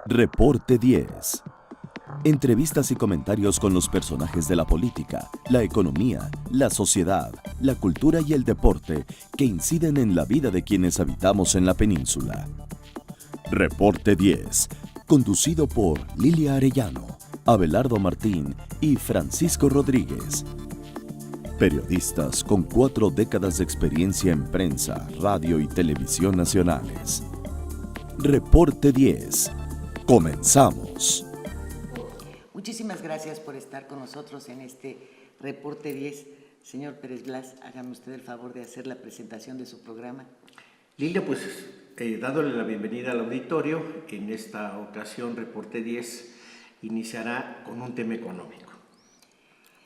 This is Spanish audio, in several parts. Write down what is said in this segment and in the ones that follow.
Reporte 10. Entrevistas y comentarios con los personajes de la política, la economía, la sociedad, la cultura y el deporte que inciden en la vida de quienes habitamos en la península. Reporte 10, conducido por Lilia Arellano, Abelardo Martín y Francisco Rodríguez. Periodistas con 4 décadas de experiencia en prensa, radio y televisión nacionales. Reporte 10. Comenzamos. Muchísimas gracias por estar con nosotros en este Reporte 10. Señor Pérez Blas, hágame usted el favor de hacer la presentación de su programa. Lilia, pues dándole la bienvenida al auditorio, en esta ocasión Reporte 10 iniciará con un tema económico.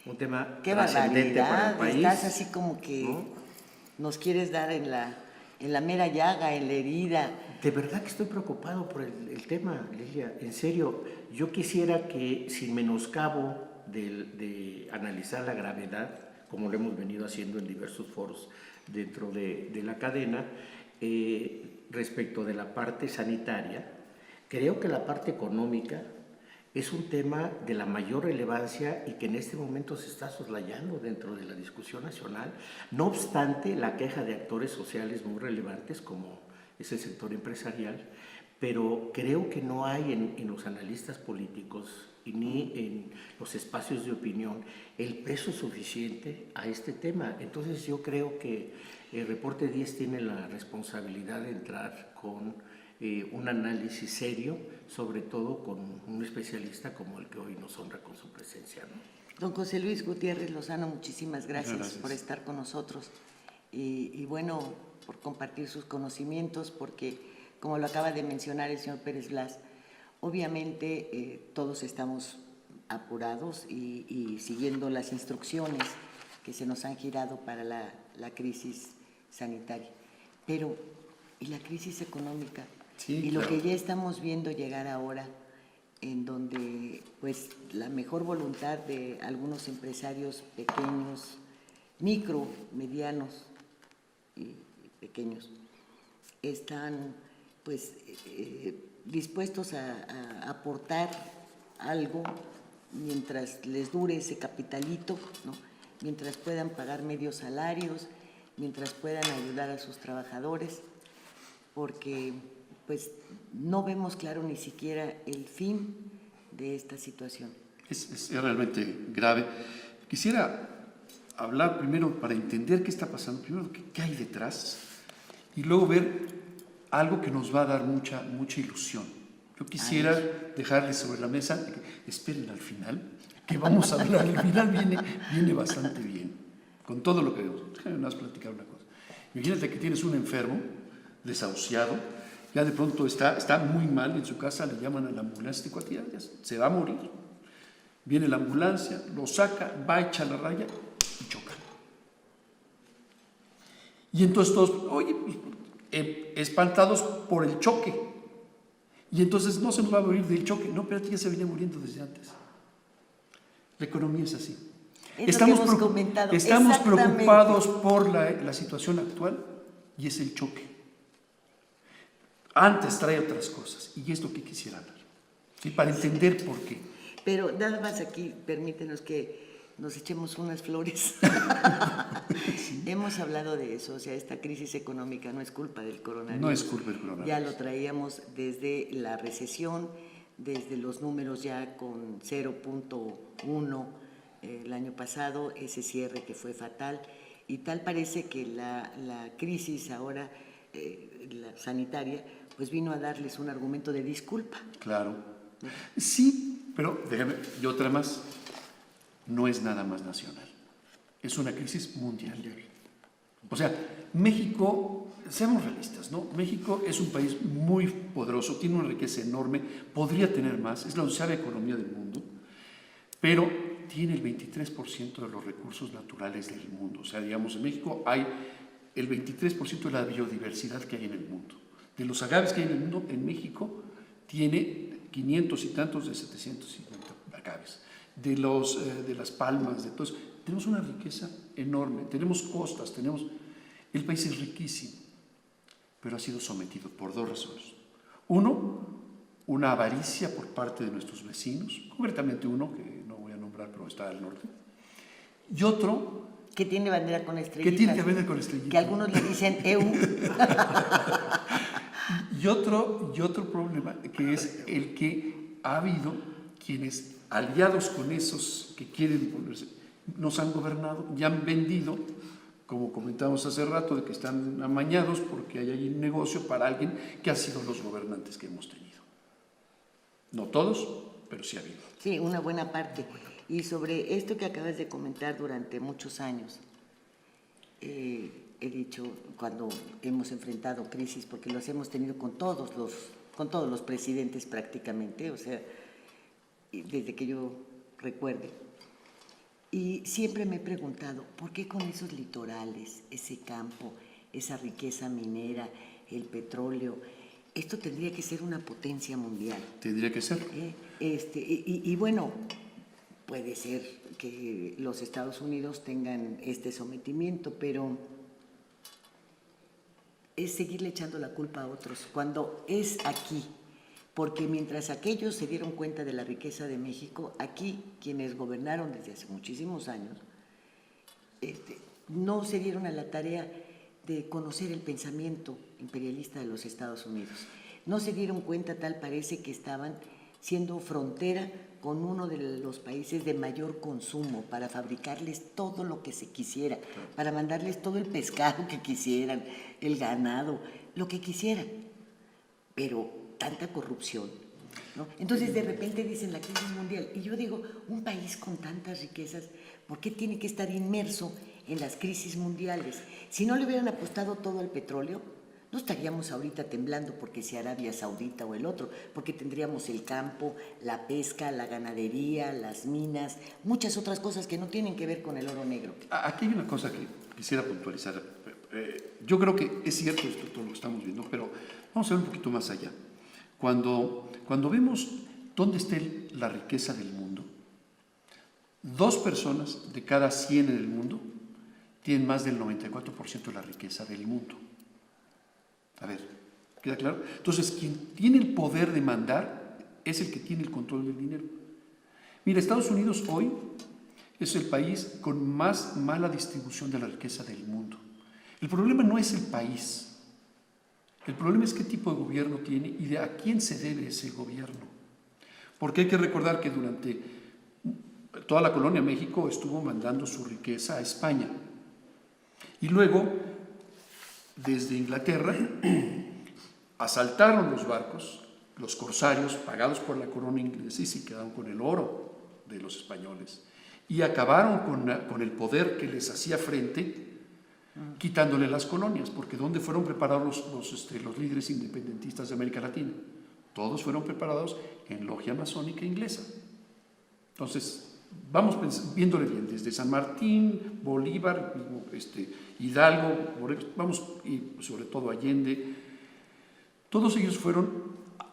Un tema trascendente para el país. Estás así como que ¿no? Nos quieres dar en la mera llaga, en la herida. De verdad que estoy preocupado por el tema, Lilia. En serio, yo quisiera que, sin menoscabo de analizar la gravedad, como lo hemos venido haciendo en diversos foros dentro de la cadena, respecto de la parte sanitaria, creo que la parte económica es un tema de la mayor relevancia y que en este momento se está soslayando dentro de la discusión nacional. No obstante, la queja de actores sociales muy relevantes como es el sector empresarial, pero creo que no hay en los analistas políticos y ni en los espacios de opinión el peso suficiente a este tema. Entonces yo creo que el Reporte 10 tiene la responsabilidad de entrar con un análisis serio, sobre todo con un especialista como el que hoy nos honra con su presencia, ¿no? Don José Luis Gutiérrez Lozano, muchísimas gracias por estar con nosotros y bueno, por compartir sus conocimientos, porque como lo acaba de mencionar el señor Pérez Blas, obviamente todos estamos apurados y siguiendo las instrucciones que se nos han girado para la crisis sanitaria, pero ¿y la crisis económica? Sí, y claro. Lo que ya estamos viendo llegar ahora, en donde pues la mejor voluntad de algunos empresarios pequeños, micro, medianos y pequeños, están pues dispuestos a aportar algo mientras les dure ese capitalito, ¿no? Mientras puedan pagar medios salarios, mientras puedan ayudar a sus trabajadores, porque pues no vemos claro ni siquiera el fin de esta situación. Es realmente grave. Quisiera hablar primero para entender qué está pasando, primero qué hay detrás y luego ver algo que nos va a dar mucha ilusión. Yo quisiera dejarles sobre la mesa, esperen al final, que vamos a hablar, al final viene bastante bien, con todo lo que vemos. Déjame nada más platicar una cosa. Imagínate que tienes un enfermo, desahuciado, ya de pronto está muy mal en su casa, le llaman a la ambulancia, este cuate ya se va a morir. Viene la ambulancia, lo saca, va a echar la raya y choca. Y entonces todos, oye, espantados por el choque. Y entonces no se nos va a morir del choque. No, espérate, ya se venía muriendo desde antes. La economía es así. Estamos preocupados por la situación actual y es el choque. Antes trae otras cosas y es lo que quisiera hablar, ¿sí? Para entender por qué. Pero nada más aquí, permítenos que nos echemos unas flores. Sí. Hemos hablado de eso, o sea, esta crisis económica no es culpa del coronavirus. No es culpa del coronavirus. Ya lo traíamos desde la recesión, desde los números ya con 0.1 el año pasado, ese cierre que fue fatal, y tal parece que la crisis ahora, la sanitaria, pues vino a darles un argumento de disculpa. Claro. Sí, pero déjame, y otra más, no es nada más nacional, es una crisis mundial. O sea, México, seamos realistas, ¿no? México es un país muy poderoso, tiene una riqueza enorme, podría tener más, es la 11ª economía del mundo, pero tiene el 23% de los recursos naturales del mundo. O sea, digamos, en México hay el 23% de la biodiversidad que hay en el mundo. De los agaves que hay en el mundo, en México tiene 500 y tantos de 750 agaves. De las palmas, de Tenemos una riqueza enorme, tenemos costas, el país es riquísimo, pero ha sido sometido por dos razones. Uno, una avaricia por parte de nuestros vecinos, concretamente uno, que no voy a nombrar, pero está al norte, y otro... Que tiene bandera con estrellitas. Que tiene que bandera con estrellitas. Que algunos le dicen EU. y otro problema, que es el que ha habido quienes, aliados con esos que quieren ponerse, nos han gobernado y han vendido, como comentábamos hace rato, de que están amañados porque hay ahí un negocio para alguien que ha sido los gobernantes que hemos tenido. No todos, pero sí ha habido. Sí, una buena parte. Y sobre esto que acabas de comentar durante muchos años, he dicho cuando hemos enfrentado crisis, porque los hemos tenido con todos los presidentes prácticamente, o sea, desde que yo recuerde. Y siempre me he preguntado, ¿por qué con esos litorales, ese campo, esa riqueza minera, el petróleo, esto tendría que ser una potencia mundial? Tendría que ser. Y bueno, puede ser que los Estados Unidos tengan este sometimiento, pero es seguirle echando la culpa a otros, cuando es aquí. Porque mientras aquellos se dieron cuenta de la riqueza de México, aquí quienes gobernaron desde hace muchísimos años no se dieron a la tarea de conocer el pensamiento imperialista de los Estados Unidos. No se dieron cuenta, tal parece, que estaban siendo frontera con uno de los países de mayor consumo para fabricarles todo lo que se quisiera, para mandarles todo el pescado que quisieran, el ganado, lo que quisieran. Pero tanta corrupción, ¿no? Entonces de repente dicen la crisis mundial, y yo digo, un país con tantas riquezas, ¿por qué tiene que estar inmerso en las crisis mundiales? Si no le hubieran apostado todo al petróleo, no estaríamos ahorita temblando porque si Arabia Saudita o el otro, porque tendríamos el campo, la pesca, la ganadería, las minas, muchas otras cosas que no tienen que ver con el oro negro. Aquí hay una cosa que quisiera puntualizar. Yo creo que es cierto esto, todo lo que estamos viendo, pero vamos a ver un poquito más allá. Cuando vemos dónde está la riqueza del mundo, 2 personas de cada 100 en el mundo tienen más del 94% de la riqueza del mundo. A ver, ¿queda claro? Entonces, quien tiene el poder de mandar es el que tiene el control del dinero. Mira, Estados Unidos hoy es el país con más mala distribución de la riqueza del mundo. El problema no es el país. El problema es qué tipo de gobierno tiene y de a quién se debe ese gobierno. Porque hay que recordar que durante toda la colonia México estuvo mandando su riqueza a España. Y luego, desde Inglaterra, asaltaron los barcos, los corsarios, pagados por la corona inglesa, y se quedaron con el oro de los españoles. Y acabaron con el poder que les hacía frente, quitándole las colonias, porque ¿dónde fueron preparados los líderes independentistas de América Latina? Todos fueron preparados en logia masónica inglesa. Entonces, vamos viéndole bien, desde San Martín, Bolívar, Hidalgo, vamos, y sobre todo Allende, todos ellos fueron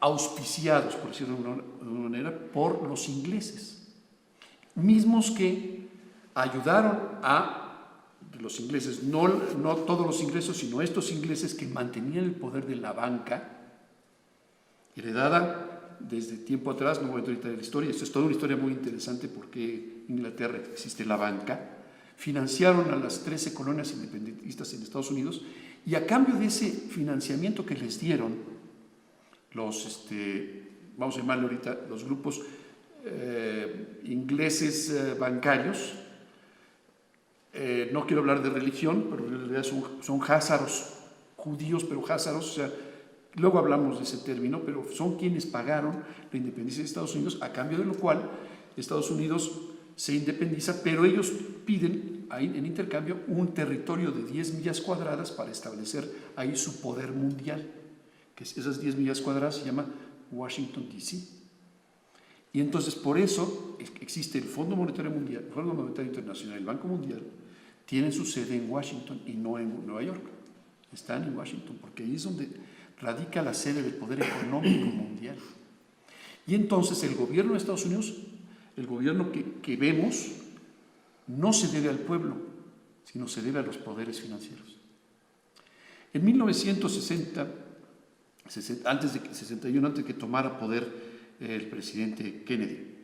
auspiciados, por decirlo de una manera, por los ingleses, mismos que ayudaron a los ingleses, no todos los ingleses, sino estos ingleses que mantenían el poder de la banca, heredada desde tiempo atrás. No voy a entrar ahorita en la historia, esto es toda una historia muy interesante porque en Inglaterra existe la banca, financiaron a las 13 colonias independentistas en Estados Unidos, y a cambio de ese financiamiento que les dieron los, vamos a llamarle ahorita, los grupos ingleses bancarios, no quiero hablar de religión, pero en realidad son házaros judíos, pero házaros, o sea, luego hablamos de ese término, pero son quienes pagaron la independencia de Estados Unidos, a cambio de lo cual Estados Unidos se independiza, pero ellos piden ahí en intercambio un territorio de 10 millas cuadradas para establecer ahí su poder mundial, que esas 10 millas cuadradas se llama Washington, D.C. Y entonces por eso existe el Fondo Monetario Mundial, el Fondo Monetario Internacional, el Banco Mundial, tienen su sede en Washington y no en Nueva York. Están en Washington porque ahí es donde radica la sede del poder económico mundial. Y entonces el gobierno de Estados Unidos, el gobierno que vemos, no se debe al pueblo, sino se debe a los poderes financieros. En 1960, antes de que tomara poder el presidente Kennedy,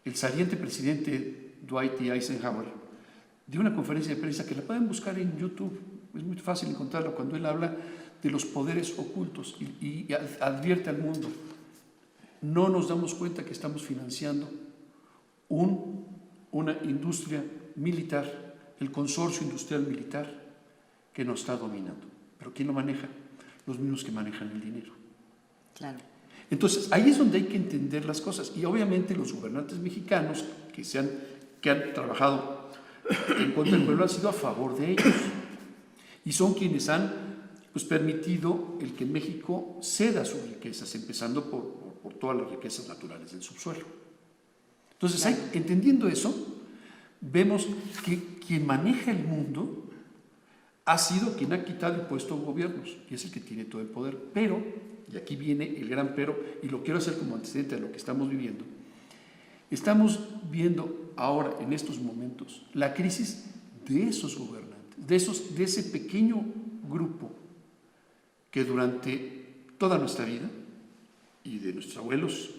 el saliente presidente Dwight D. Eisenhower dio una conferencia de prensa que la pueden buscar en YouTube, es muy fácil encontrarla, cuando él habla de los poderes ocultos y advierte al mundo: no nos damos cuenta que estamos financiando una industria militar, el consorcio industrial militar que nos está dominando. ¿Pero quién lo maneja? Los mismos que manejan el dinero. Claro. Entonces, ahí es donde hay que entender las cosas. Y obviamente los gobernantes mexicanos que han trabajado en contra del pueblo han sido a favor de ellos. Y son quienes han permitido el que México ceda sus riquezas, empezando por todas las riquezas naturales del subsuelo. Entonces, entendiendo eso, vemos que quien maneja el mundo ha sido quien ha quitado el puesto a gobiernos, y es el que tiene todo el poder. Pero, y aquí viene el gran pero, y lo quiero hacer como antecedente a lo que estamos viviendo, estamos viendo ahora, en estos momentos, la crisis de esos gobernantes, de ese pequeño grupo que durante toda nuestra vida, y de nuestros abuelos,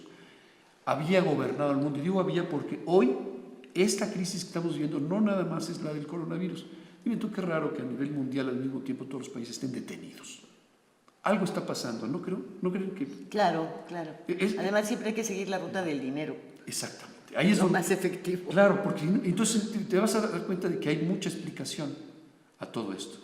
había gobernado el mundo. Y digo había porque hoy esta crisis que estamos viviendo no nada más es la del coronavirus. Dime tú, qué raro que a nivel mundial al mismo tiempo todos los países estén detenidos. Algo está pasando, ¿no creo? ¿No creen que...? Claro. Además, siempre hay que seguir la ruta del dinero. Exactamente. Ahí es lo donde, más efectivo. Claro, porque entonces te vas a dar cuenta de que hay mucha explicación a todo esto.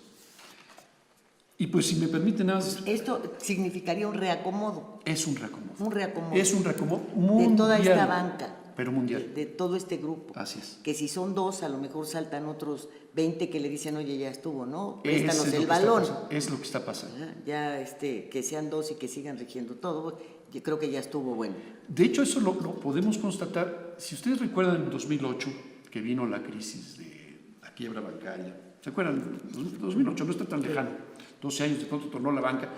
Y pues, si me permiten nada más... Esto significaría un reacomodo. Es un reacomodo. Un reacomodo. Es un reacomodo mundial. De toda esta banca. Pero mundial. De todo este grupo. Así es. Que si son 2, a lo mejor saltan otros 20 que le dicen: oye, ya estuvo, ¿no? Préstanos el balón. Es lo que está pasando. Ya, que sean 2 y que sigan rigiendo todo. Yo creo que ya estuvo bueno. De hecho, eso lo podemos constatar. Si ustedes recuerdan, en 2008, que vino la crisis de la quiebra bancaria. ¿Se acuerdan? 2008 no está tan lejano. 12 años, de pronto tornó la banca.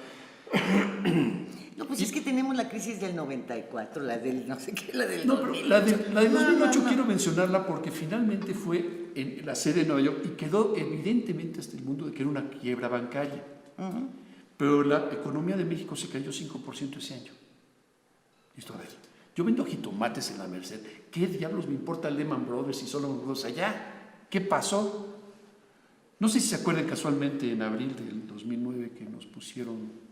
No, pues es que tenemos la crisis del 94, la del no sé qué, la del 2008. Pero la de 2008 quiero mencionarla porque finalmente fue en la sede de Nueva York y quedó evidentemente hasta el mundo de que era una quiebra bancaria. Pero la economía de México se cayó 5% ese año. Listo, a ver, yo vendo jitomates en la Merced. ¿Qué diablos me importa Lehman Brothers y Solomon Brothers allá? ¿Qué pasó? No sé si se acuerdan casualmente en abril del 2009 que nos pusieron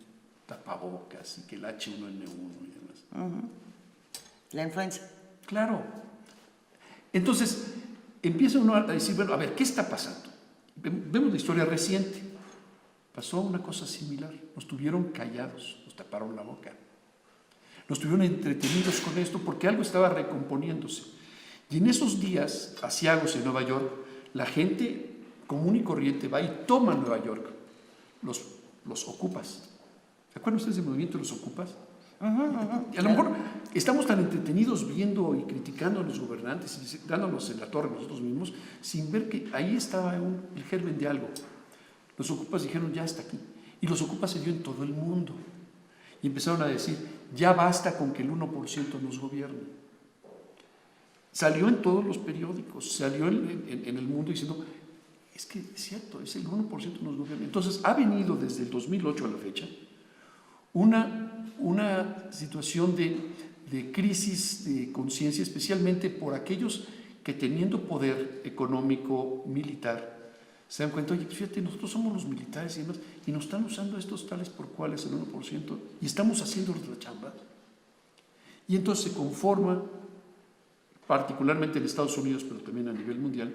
tapabocas y que el H1N1 y demás. La influenza. Claro. Entonces, empieza uno a decir, bueno, a ver, ¿qué está pasando? Vemos la historia reciente. Pasó una cosa similar. Nos tuvieron callados, nos taparon la boca. Nos tuvieron entretenidos con esto porque algo estaba recomponiéndose. Y en esos días, asiagos en Nueva York, la gente común y corriente va y toma Nueva York, los ocupas. ¿Se acuerdan ustedes del movimiento de los ocupas? Y a lo mejor estamos tan entretenidos viendo y criticando a los gobernantes y dándonos en la torre nosotros mismos, sin ver que ahí estaba el germen de algo. Los ocupas dijeron: ya está aquí. Y los ocupas se dio en todo el mundo. Y empezaron a decir: ya basta con que el 1% nos gobierne. Salió en todos los periódicos, salió en el mundo diciendo: es que es cierto, es el 1% nos gobierna. Entonces ha venido desde el 2008 a la fecha una situación de crisis de conciencia, especialmente por aquellos que, teniendo poder económico, militar, se dan cuenta: oye, pues fíjate, nosotros somos los militares y demás, y nos están usando estos tales por cuales el 1%, y estamos haciendo la chamba. Y entonces se conforma, particularmente en Estados Unidos, pero también a nivel mundial,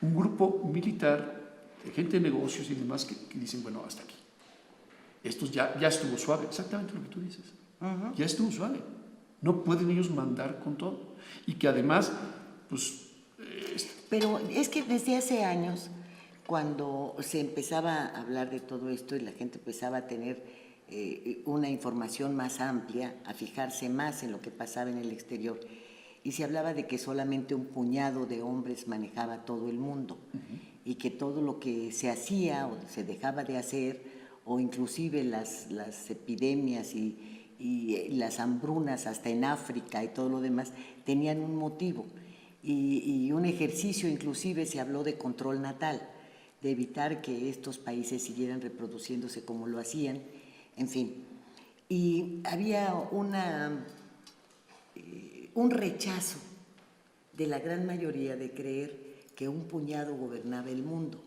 un grupo militar, de gente de negocios y demás, que dicen: bueno, hasta aquí. Esto ya estuvo suave, exactamente lo que tú dices. Ya estuvo suave. No pueden ellos mandar con todo. Y que además, pues... Pero es que desde hace años, cuando se empezaba a hablar de todo esto y la gente empezaba a tener una información más amplia, a fijarse más en lo que pasaba en el exterior, y se hablaba de que solamente un puñado de hombres manejaba todo el mundo, y que todo lo que se hacía o se dejaba de hacer, o inclusive las epidemias y las hambrunas hasta en África y todo lo demás, tenían un motivo. y un ejercicio, inclusive se habló de control natal, de evitar que estos países siguieran reproduciéndose como lo hacían, en fin. Y había un rechazo de la gran mayoría de creer que un puñado gobernaba el mundo.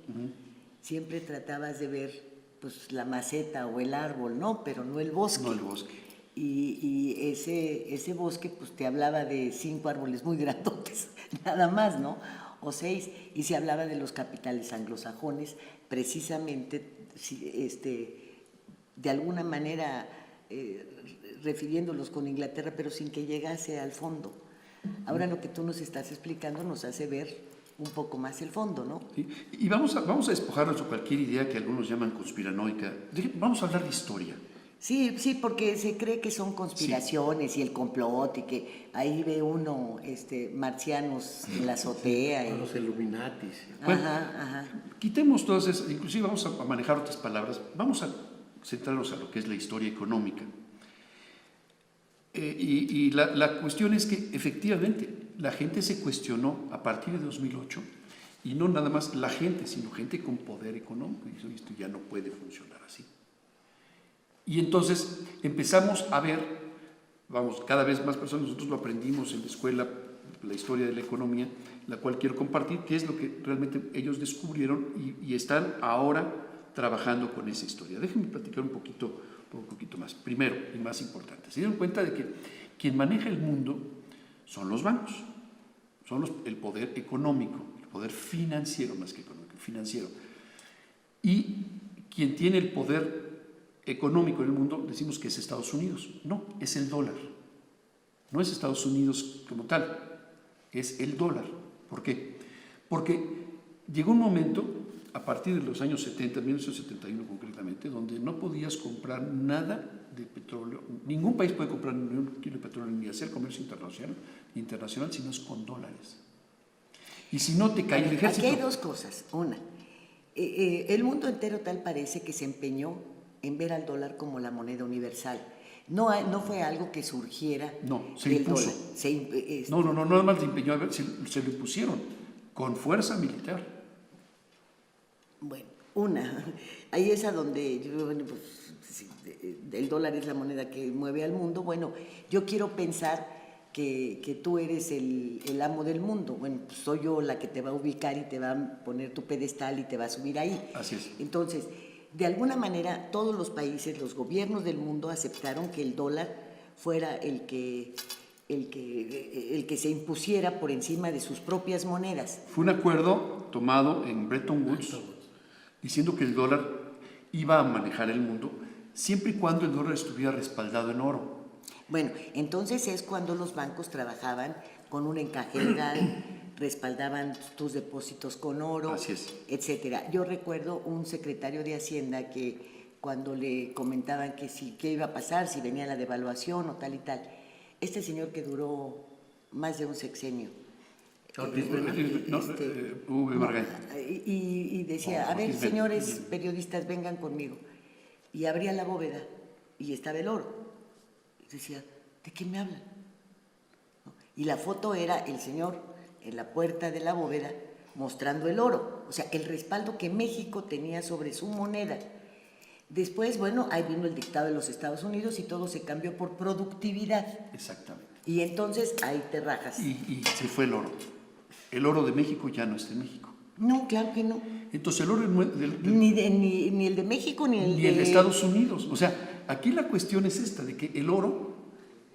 Siempre tratabas de ver pues la maceta o el árbol, ¿no? Pero no el bosque. No el bosque. Y ese bosque pues te hablaba de 5 árboles muy grandotes, nada más, ¿no? O 6, y se hablaba de los capitales anglosajones, precisamente de alguna manera refiriéndolos con Inglaterra, pero sin que llegase al fondo. Ahora lo que tú nos estás explicando nos hace ver un poco más el fondo, ¿no? ¿Sí? Y vamos a despojarnos de cualquier idea que algunos llaman conspiranoica. Vamos a hablar de historia. Sí, porque se cree que son conspiraciones y el complot y que ahí ve uno marcianos en la azotea. Sí, los Illuminatis. Bueno, Ajá. quitemos todas esas, inclusive vamos a manejar otras palabras, vamos a centrarnos a lo que es la historia económica. Y la cuestión es que efectivamente la gente se cuestionó a partir de 2008, y no nada más la gente, sino gente con poder económico, y dijo, esto ya no puede funcionar así. Y entonces empezamos a ver, cada vez más personas, nosotros lo aprendimos en la escuela, la historia de la economía, la cual quiero compartir, que es lo que realmente ellos descubrieron y están ahora trabajando con esa historia. Déjenme platicar un poquito más. Primero, y más importante, se dieron cuenta de que quien maneja el mundo son los bancos, son el poder económico, el poder financiero más que económico, financiero. Y quien tiene el poder económico en el mundo, decimos que es Estados Unidos. No, es el dólar. No es Estados Unidos como tal, es el dólar. ¿Por qué? Porque llegó un momento, a partir de los años 70, 1971 concretamente, donde no podías comprar nada de petróleo. Ningún país puede comprar ni un kilo de petróleo ni hacer comercio internacional si no es con dólares. Y si no te cae el ejército. Aquí hay dos cosas. Una, el mundo entero tal parece que se empeñó en ver al dólar como la moneda universal. No fue algo que surgiera. No, se impuso. No, nada más se empeñó a ver, se lo impusieron con fuerza militar. Bueno, ahí es a donde el dólar es la moneda que mueve al mundo. Bueno, yo quiero pensar que tú eres el amo del mundo. Bueno, pues soy yo la que te va a ubicar y te va a poner tu pedestal y te va a subir ahí. Así es. Entonces, de alguna manera, todos los países, los gobiernos del mundo aceptaron que el dólar fuera el que se impusiera por encima de sus propias monedas. Fue un acuerdo tomado en Bretton Woods, diciendo que el dólar iba a manejar el mundo siempre y cuando el dólar estuviera respaldado en oro. Bueno, entonces es cuando los bancos trabajaban con un encaje legal, respaldaban tus depósitos con oro, etcétera. Yo recuerdo un secretario de Hacienda que cuando le comentaban que qué iba a pasar, si venía la devaluación o tal y tal, este señor que duró más de un sexenio, y decía, a ver, señores periodistas, vengan conmigo. Y abría la bóveda y estaba el oro. Y decía, ¿de qué me hablan? ¿No? Y la foto era el señor en la puerta de la bóveda mostrando el oro, o sea, el respaldo que México tenía sobre su moneda. Después, bueno, ahí vino el dictado de los Estados Unidos y todo se cambió por productividad. Exactamente. Y entonces ahí te rajas. Y se fue el oro. El oro de México ya no está en México. No, claro que no. Entonces el oro ni el de México ni el de Estados Unidos. O sea, aquí la cuestión es esta, de que el oro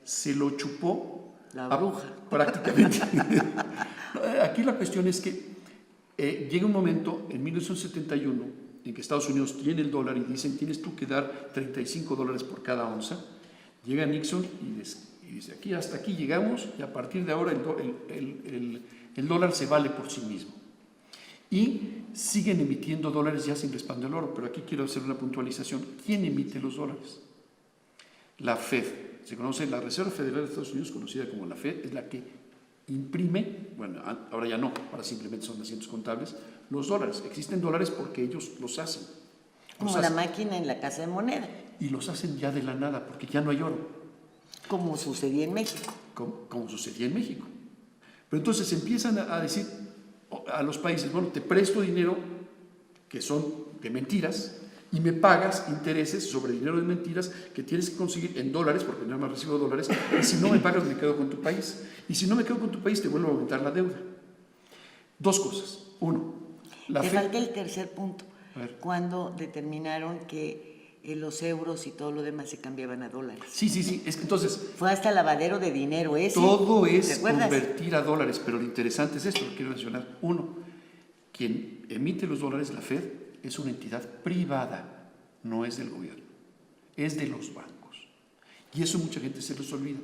se lo chupó la bruja. Prácticamente. Aquí la cuestión es que llega un momento, en 1971, en que Estados Unidos tiene el dólar y dicen, tienes tú que dar $35 por cada onza. Llega Nixon y dice, hasta aquí llegamos, y a partir de ahora el dólar se vale por sí mismo. Y siguen emitiendo dólares ya sin respaldo del oro, pero aquí quiero hacer una puntualización. ¿Quién emite los dólares? La Fed. Se conoce la Reserva Federal de Estados Unidos, conocida como la Fed, es la que imprime, bueno, ahora ya no, ahora simplemente son asientos contables, los dólares. Existen dólares porque ellos los hacen. Como la máquina en la casa de moneda. Y los hacen ya de la nada, porque ya no hay oro. Como sucedía en México. Como sucedía en México. Pero entonces empiezan a decir a los países, bueno, te presto dinero que son de mentiras y me pagas intereses sobre dinero de mentiras que tienes que conseguir en dólares, porque nada más recibo dólares, y si no me pagas me quedo con tu país. Y si no me quedo con tu país te vuelvo a aumentar la deuda. Dos cosas. Uno, Te falta el tercer punto. A ver. Cuando determinaron que los euros y todo lo demás se cambiaban a dólares. Sí, es que entonces Fue hasta lavadero de dinero ese. todo es ¿Recuerdas? convertir a dólares, pero lo interesante es esto, lo quiero mencionar. Uno, quien emite los dólares, la Fed, es una entidad privada, no es del gobierno, es de los bancos. Y eso mucha gente se les olvida.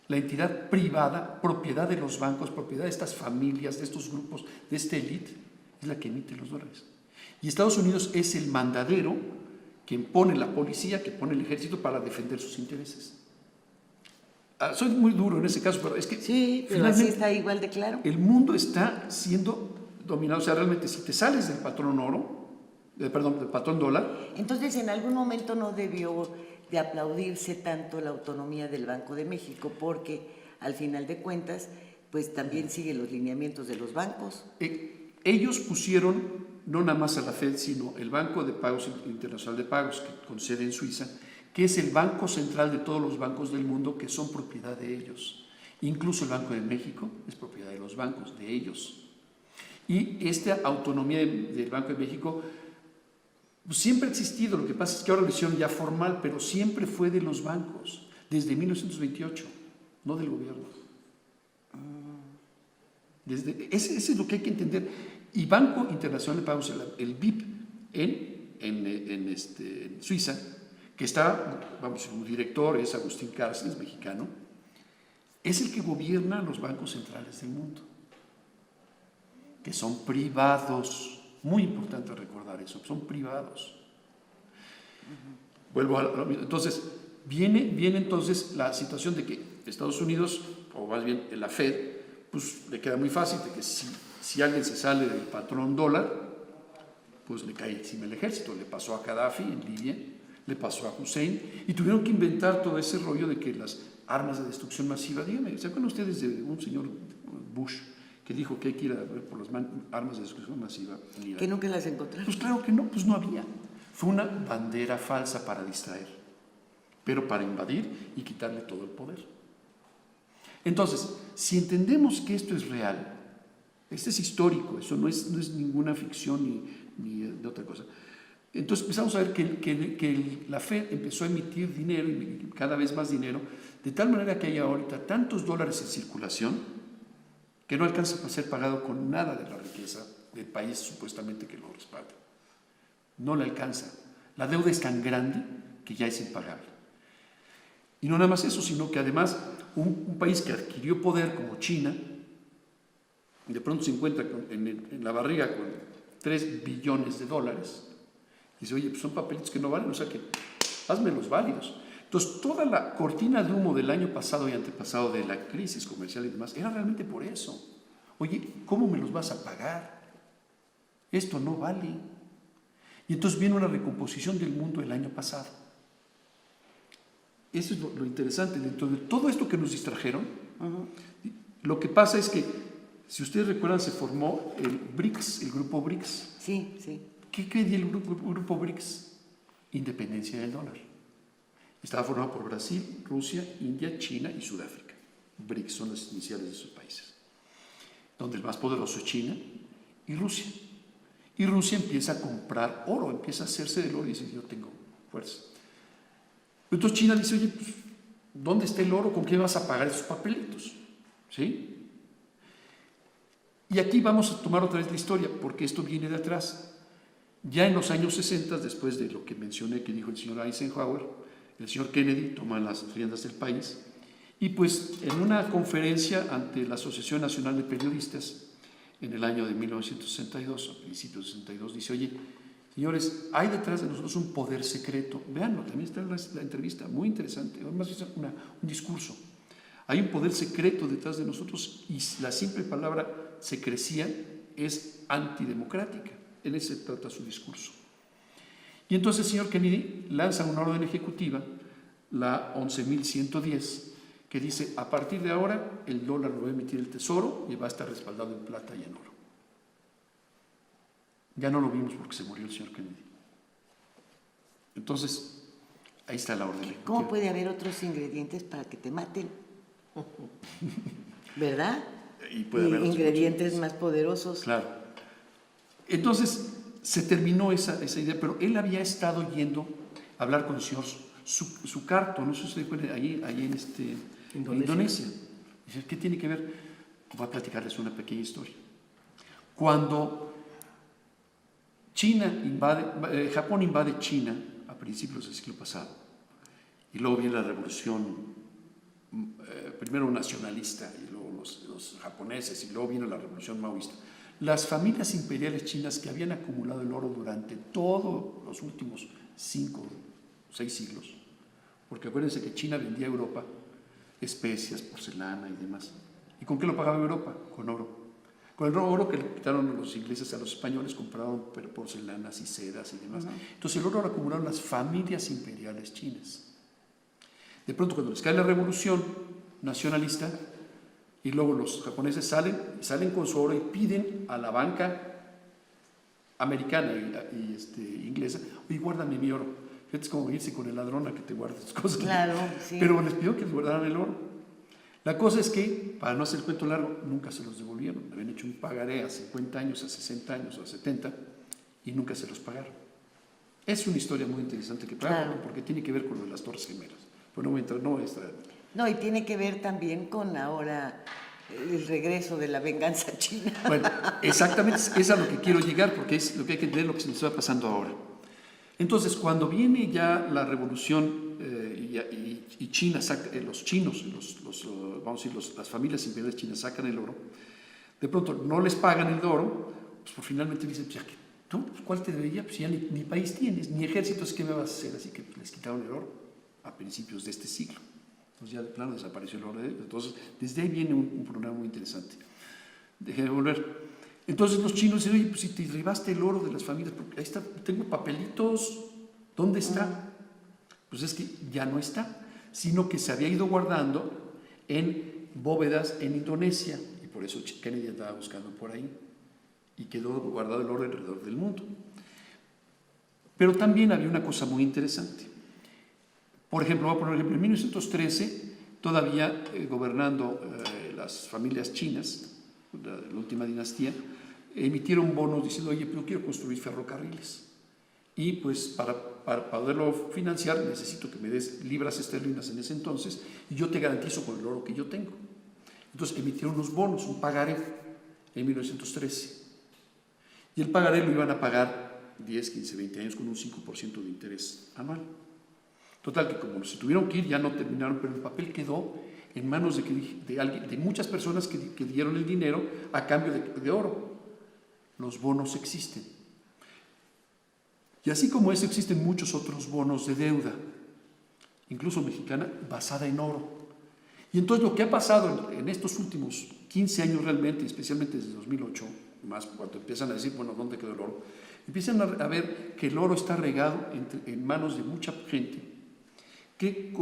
La entidad privada, propiedad de los bancos, propiedad de estas familias, de estos grupos, de esta élite, es la que emite los dólares. Y Estados Unidos es el mandadero quien pone la policía, que pone el ejército para defender sus intereses. Soy muy duro en ese caso, pero es que Sí, pero así está igual de claro. el mundo está siendo dominado. O sea, realmente si te sales del patrón oro, del patrón dólar, Entonces, en algún momento no debió de aplaudirse tanto la autonomía del Banco de México, porque al final de cuentas, pues también sigue los lineamientos de los bancos. ellos pusieron no nada más a la Fed, sino el Banco de Pagos Internacional de Pagos, que con sede en Suiza, que es el banco central de todos los bancos del mundo que son propiedad de ellos. Incluso el Banco de México es propiedad de los bancos, de ellos. Y esta autonomía del Banco de México pues, siempre ha existido. Lo que pasa es que ahora lo hicieron ya formal, pero siempre fue de los bancos, desde 1928, no del gobierno. Ese es lo que hay que entender. Y Banco Internacional de Pagos, el BIP, en Suiza, que está, vamos, su director es Agustín Cárceles, mexicano, es el que gobierna los bancos centrales del mundo, que son privados. Muy importante recordar eso, son privados. Vuelvo a lo mismo. Entonces, viene entonces la situación de que Estados Unidos, o más bien la Fed, pues le queda muy fácil de que si alguien se sale del patrón dólar, pues le cae encima el ejército. Le pasó a Gaddafi en Libia, le pasó a Hussein, y tuvieron que inventar todo ese rollo de que las armas de destrucción masiva, díganme, ¿se acuerdan ustedes de un señor Bush que dijo que hay que ir a ver por las armas de destrucción masiva en Irak? Que nunca las encontraron. Pues claro que no, pues no había. Fue una bandera falsa para distraer, pero para invadir y quitarle todo el poder. Entonces, si entendemos que esto es real, esto es histórico, eso no es ninguna ficción ni de otra cosa. Entonces empezamos a ver que la Fed empezó a emitir dinero, y cada vez más dinero, de tal manera que hay ahorita tantos dólares en circulación que no alcanza a ser pagado con nada de la riqueza del país supuestamente que lo respalda. No le alcanza. La deuda es tan grande que ya es impagable. Y no nada más eso, sino que además un país que adquirió poder como China, de pronto se encuentra en la barriga con 3 billones de dólares, y dice, oye, pues son papelitos que no valen, o sea que házmelos válidos. Entonces, toda la cortina de humo del año pasado y antepasado de la crisis comercial y demás, era realmente por eso. Oye, ¿cómo me los vas a pagar? Esto no vale. Y entonces viene una recomposición del mundo el año pasado. Eso es lo interesante. Dentro de todo esto que nos distrajeron, lo que pasa es que, si ustedes recuerdan, se formó el BRICS, el grupo BRICS. Sí, sí. ¿Qué quería el grupo BRICS? Independencia del dólar. Estaba formado por Brasil, Rusia, India, China y Sudáfrica. BRICS son las iniciales de esos países. Donde el más poderoso es China y Rusia. Y Rusia empieza a comprar oro, empieza a hacerse del oro y dice, yo tengo fuerza. Entonces China dice, oye, pues, ¿dónde está el oro? ¿Con qué vas a pagar esos papelitos? ¿Sí? Y aquí vamos a tomar otra vez la historia, porque esto viene de atrás. Ya en los años 60, después de lo que mencioné que dijo el señor Eisenhower, el señor Kennedy toma las riendas del país, y pues en una conferencia ante la Asociación Nacional de Periodistas, en el año de 1962, a principios de 62, dice, oye, señores, hay detrás de nosotros un poder secreto. Veanlo, también está en la entrevista, muy interesante, además es un discurso. Hay un poder secreto detrás de nosotros y la simple palabra secrecía es antidemocrática. En ese trata su discurso. Y entonces el señor Kennedy lanza una orden ejecutiva, la 11.110, que dice, a partir de ahora el dólar lo va a emitir el Tesoro y va a estar respaldado en plata y en oro. Ya no lo vimos porque se murió el señor Kennedy. Entonces, ahí está la orden. ¿Cómo puede haber otros ingredientes para que te maten? ¿Verdad? Y puede haber ingredientes más poderosos. Claro. Entonces, se terminó esa idea, pero él había estado yendo a hablar con el señor Sukarno, no sé si se acuerdan, ahí en Indonesia. Dice, ¿qué tiene que ver? Voy a platicarles una pequeña historia. Cuando Japón invade China a principios del siglo pasado, y luego viene la revolución, primero nacionalista, y luego los japoneses, y luego viene la revolución maoísta. Las familias imperiales chinas que habían acumulado el oro durante todos los últimos 5 o 6 siglos, porque acuérdense que China vendía a Europa especias, porcelana y demás. ¿Y con qué lo pagaba Europa? Con oro. Con el oro que le quitaron los ingleses a los españoles, compraron porcelanas y sedas y demás. Entonces el oro lo acumularon las familias imperiales chinas. De pronto, cuando les cae la revolución nacionalista, y luego los japoneses salen con su oro y piden a la banca americana y inglesa, oye, guárdame mi oro. Fíjate, es como irse con el ladrón a que te guarde tus cosas. Claro, sí. Pero les pidió que les guardaran el oro. La cosa es que, para no hacer el cuento largo, nunca se los devolvieron. Habían hecho un pagaré a 50 años, a 60 años, a 70, y nunca se los pagaron. Es una historia muy interesante que Claro. porque tiene que ver con lo de las Torres Gemelas. Pues no voy a entrar, No, y tiene que ver también con ahora el regreso de la venganza china. Bueno, exactamente, es a lo que quiero llegar, porque es lo que hay que entender, lo que se nos está pasando ahora. Entonces, cuando viene ya la revolución y China saca, los chinos, vamos a decir, las familias imperiales chinas sacan el oro, de pronto no les pagan el oro, pues finalmente dicen, pues ya que tú, ¿cuál te debería? Pues ya ni país tienes, ni ejércitos, ¿qué me vas a hacer? Así que les quitaron el oro a principios de este siglo. Entonces ya de plano desapareció el oro. Entonces, desde ahí viene un problema muy interesante. Déjenme volver. Entonces los chinos dicen, oye, pues si te derribaste el oro de las familias, porque ahí está, tengo papelitos, ¿dónde está? Pues es que ya no está, sino que se había ido guardando en bóvedas en Indonesia, y por eso Kennedy andaba buscando por ahí, y quedó guardado el oro alrededor del mundo. Pero también había una cosa muy interesante. Por ejemplo, voy a poner un ejemplo, en 1913, todavía gobernando las familias chinas, la última dinastía, emitieron bonos diciendo, oye, yo quiero construir ferrocarriles. Y pues para poderlo financiar necesito que me des libras esterlinas en ese entonces y yo te garantizo con el oro que yo tengo. Entonces emitieron unos bonos, un pagaré en 1913. Y el pagaré lo iban a pagar 10, 15, 20 años con un 5% de interés anual. Total, que como se tuvieron que ir, ya no terminaron, pero el papel quedó en manos de muchas personas que dieron el dinero a cambio de oro. Los bonos existen. Y así como eso, existen muchos otros bonos de deuda, incluso mexicana, basada en oro. Y entonces lo que ha pasado en estos últimos 15 años realmente, especialmente desde 2008, más cuando empiezan a decir, bueno, ¿dónde quedó el oro? Empiezan a ver que el oro está regado en manos de mucha gente que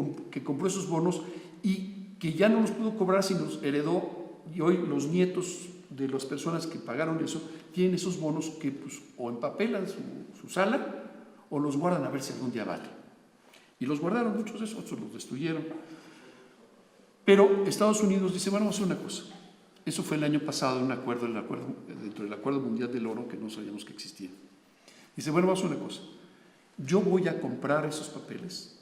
compró esos bonos y que ya no los pudo cobrar, sino los heredó, y hoy los nietos de las personas que pagaron eso tienen esos bonos que pues, o empapelan su sala o los guardan a ver si algún día vale. Y los guardaron, muchos de esos, otros los destruyeron. Pero Estados Unidos dice, bueno, vamos a hacer una cosa. Eso fue el año pasado, dentro del Acuerdo Mundial del Oro, que no sabíamos que existía. Dice, bueno, vamos a hacer una cosa. Yo voy a comprar esos papeles,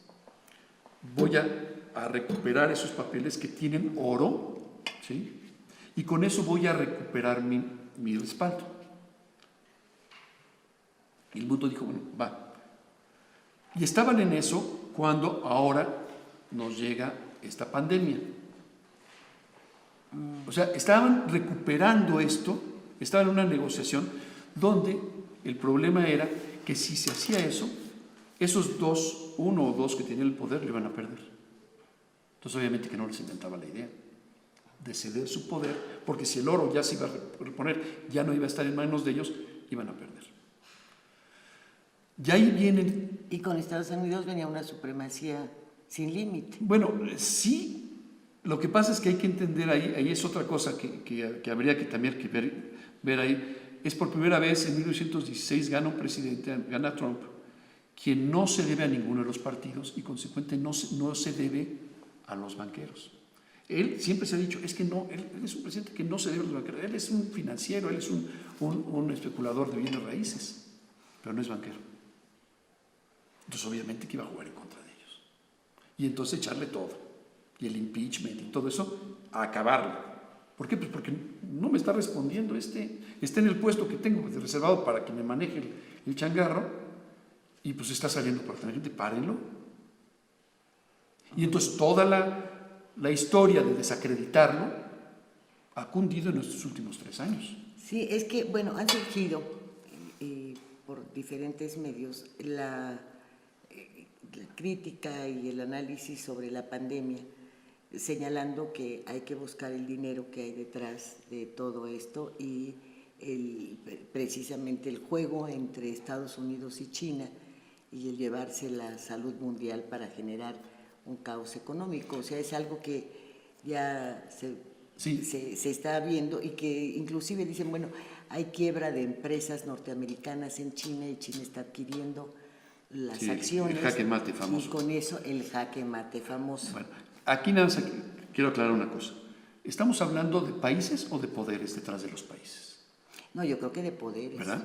voy a recuperar esos papeles que tienen oro, ¿sí? Y con eso voy a recuperar mi respaldo. Y el mundo dijo, bueno, va. Y estaban en eso cuando ahora nos llega esta pandemia. O sea, estaban recuperando esto, estaban en una negociación donde el problema era que si se hacía eso, esos uno o dos que tenían el poder, lo iban a perder. Entonces, obviamente que no les inventaba la idea de ceder su poder, porque si el oro ya se iba a reponer, ya no iba a estar en manos de ellos, iban a perder. Y ahí Y con Estados Unidos venía una supremacía sin límite. Bueno, sí, Lo que pasa es que hay que entender ahí es otra cosa que habría que también ver ahí. Es por primera vez en 1916 gana un presidente, gana Trump, quien no se debe a ninguno de los partidos y consecuentemente no se debe a los banqueros. Él siempre se ha dicho, es que no, él es un presidente que no se debe a los banqueros, él es un financiero, él es un especulador de bienes raíces, pero no es banquero. Entonces obviamente que iba a jugar en contra de ellos. Y entonces echarle todo, y el impeachment y todo eso, a acabarlo. ¿Por qué? Pues porque no me está respondiendo, está en el puesto que tengo reservado para que me maneje el changarro, y pues está saliendo por la gente, párenlo. Y entonces toda la historia de desacreditarlo ha cundido en estos últimos 3 años. Sí, es que, bueno, han surgido por diferentes medios la crítica y el análisis sobre la pandemia, señalando que hay que buscar el dinero que hay detrás de todo esto y precisamente el juego entre Estados Unidos y China y el llevarse la salud mundial para generar un caos económico. O sea, es algo que ya se está viendo y que inclusive dicen, bueno, hay quiebra de empresas norteamericanas en China y China está adquiriendo las acciones. El jaque mate famoso. Y con eso el jaque mate famoso. Bueno, aquí nada más quiero aclarar una cosa. ¿Estamos hablando de países o de poderes detrás de los países? No, yo creo que de poderes. ¿Verdad?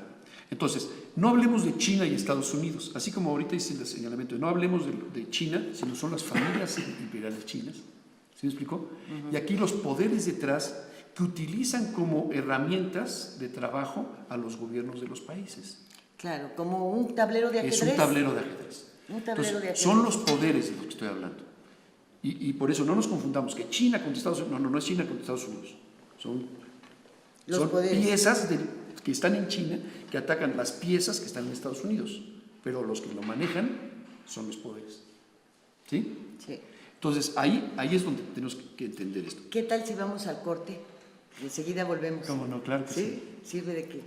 Entonces, no hablemos de China y Estados Unidos, así como ahorita hice el señalamiento, no hablemos de China, sino son las familias imperiales chinas. ¿Sí me explicó? Uh-huh. Y aquí los poderes detrás que utilizan como herramientas de trabajo a los gobiernos de los países. Claro, como un tablero de ajedrez. Es un tablero de ajedrez. Un tablero de ajedrez. Son los poderes de los que estoy hablando. Y por eso no nos confundamos que China contra Estados Unidos, no es China contra Estados Unidos. Son piezas que están en China que atacan las piezas que están en Estados Unidos, pero los que lo manejan son los poderes. ¿Sí? Sí. Entonces, ahí es donde tenemos que entender esto. ¿Qué tal si vamos al corte? Enseguida volvemos. ¿Cómo no? Claro que sí. Sirve de que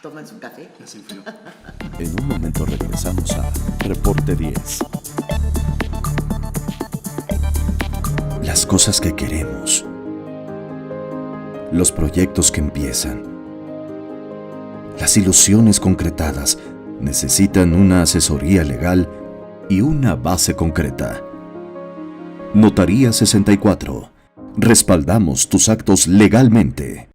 toman su café. Ya se enfrió. En un momento regresamos a Reporte 10. Las cosas que queremos. Los proyectos que empiezan. Las ilusiones concretadas necesitan una asesoría legal y una base concreta. Notaría 64. Respaldamos tus actos legalmente.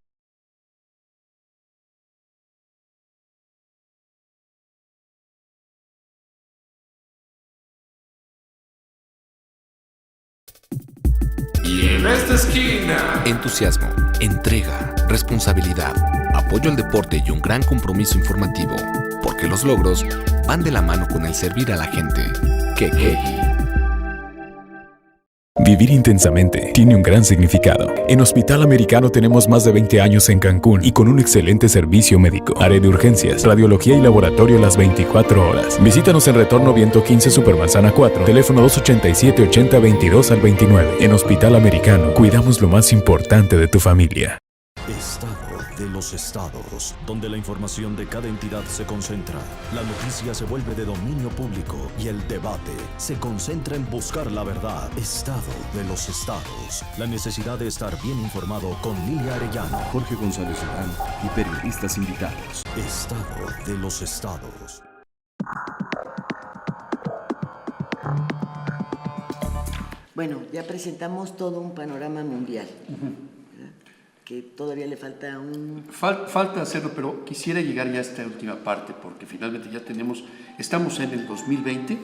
Y en esta esquina, entusiasmo, entrega, responsabilidad, apoyo al deporte y un gran compromiso informativo, porque los logros van de la mano con el servir a la gente. ¡Qué! Vivir intensamente tiene un gran significado. En Hospital Americano tenemos más de 20 años en Cancún y con un excelente servicio médico. Área de urgencias, radiología y laboratorio las 24 horas. Visítanos en Retorno Viento 15 Supermanzana 4, teléfono 287-8022 al 29. En Hospital Americano, cuidamos lo más importante de tu familia. Estado de los estados, donde la información de cada entidad se concentra, la noticia se vuelve de dominio público y el debate se concentra en buscar la verdad. Estado de los estados, la necesidad de estar bien informado con Lilia Arellano, Jorge González Durán y periodistas invitados. Estado de los estados. Bueno, ya presentamos todo un panorama mundial. Que todavía le falta Falta hacerlo, pero quisiera llegar ya a esta última parte, porque finalmente ya estamos en el 2020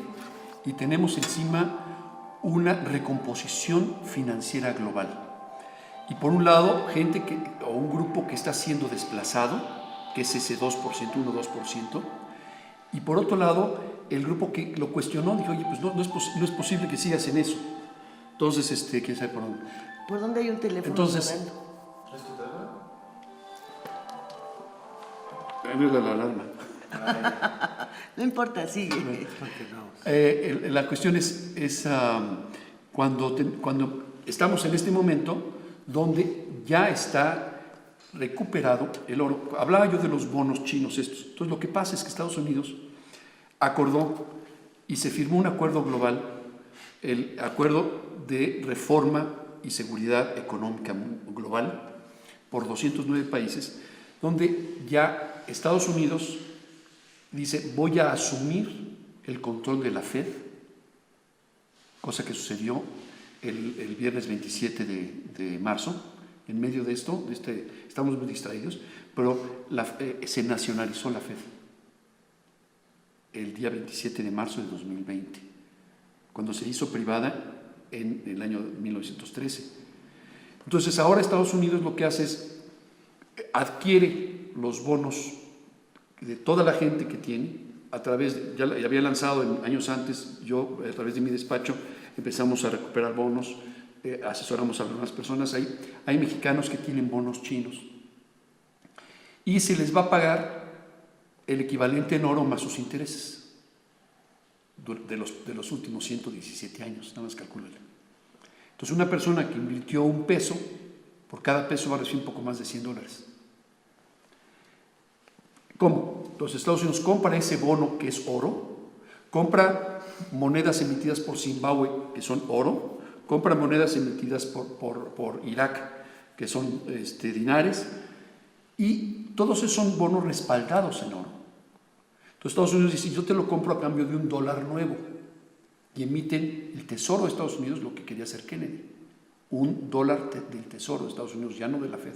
y tenemos encima una recomposición financiera global. Y por un lado, o un grupo que está siendo desplazado, que es ese 2%, 1-2%, y por otro lado, el grupo que lo cuestionó, dijo, oye, pues no es posible que sigas en eso. Entonces, ¿quién sabe por dónde? ¿Por dónde hay un teléfono? Entonces, la alarma. No importa, sigue. La cuestión es cuando estamos en este momento donde ya está recuperado el oro. Hablaba yo de los bonos chinos estos. Entonces lo que pasa es que Estados Unidos acordó y se firmó un acuerdo global, el acuerdo de reforma y seguridad económica global por 209 países, donde ya Estados Unidos dice: voy a asumir el control de la Fed, cosa que sucedió el viernes 27 de marzo. En medio de esto, estamos muy distraídos, pero se nacionalizó la Fed el día 27 de marzo de 2020, cuando se hizo privada en el año 1913. Entonces ahora Estados Unidos lo que hace es adquiere los bonos de toda la gente que tiene a través ya había lanzado años antes. Yo, a través de mi despacho, empezamos a recuperar bonos, asesoramos a algunas personas. Hay mexicanos que tienen bonos chinos y se les va a pagar el equivalente en oro más sus intereses de los últimos 117 años, nada más calcúlale. Entonces, una persona que invirtió $1, por cada peso va a recibir un poco más de $100. ¿Cómo? Entonces, Estados Unidos compra ese bono que es oro, compra monedas emitidas por Zimbabue, que son oro, compra monedas emitidas por Irak, que son dinares, y todos esos son bonos respaldados en oro. Entonces Estados Unidos dice: yo te lo compro a cambio de $1 nuevo, y emiten el Tesoro de Estados Unidos, lo que quería hacer Kennedy, $1 del Tesoro de Estados Unidos, ya no de la Fed.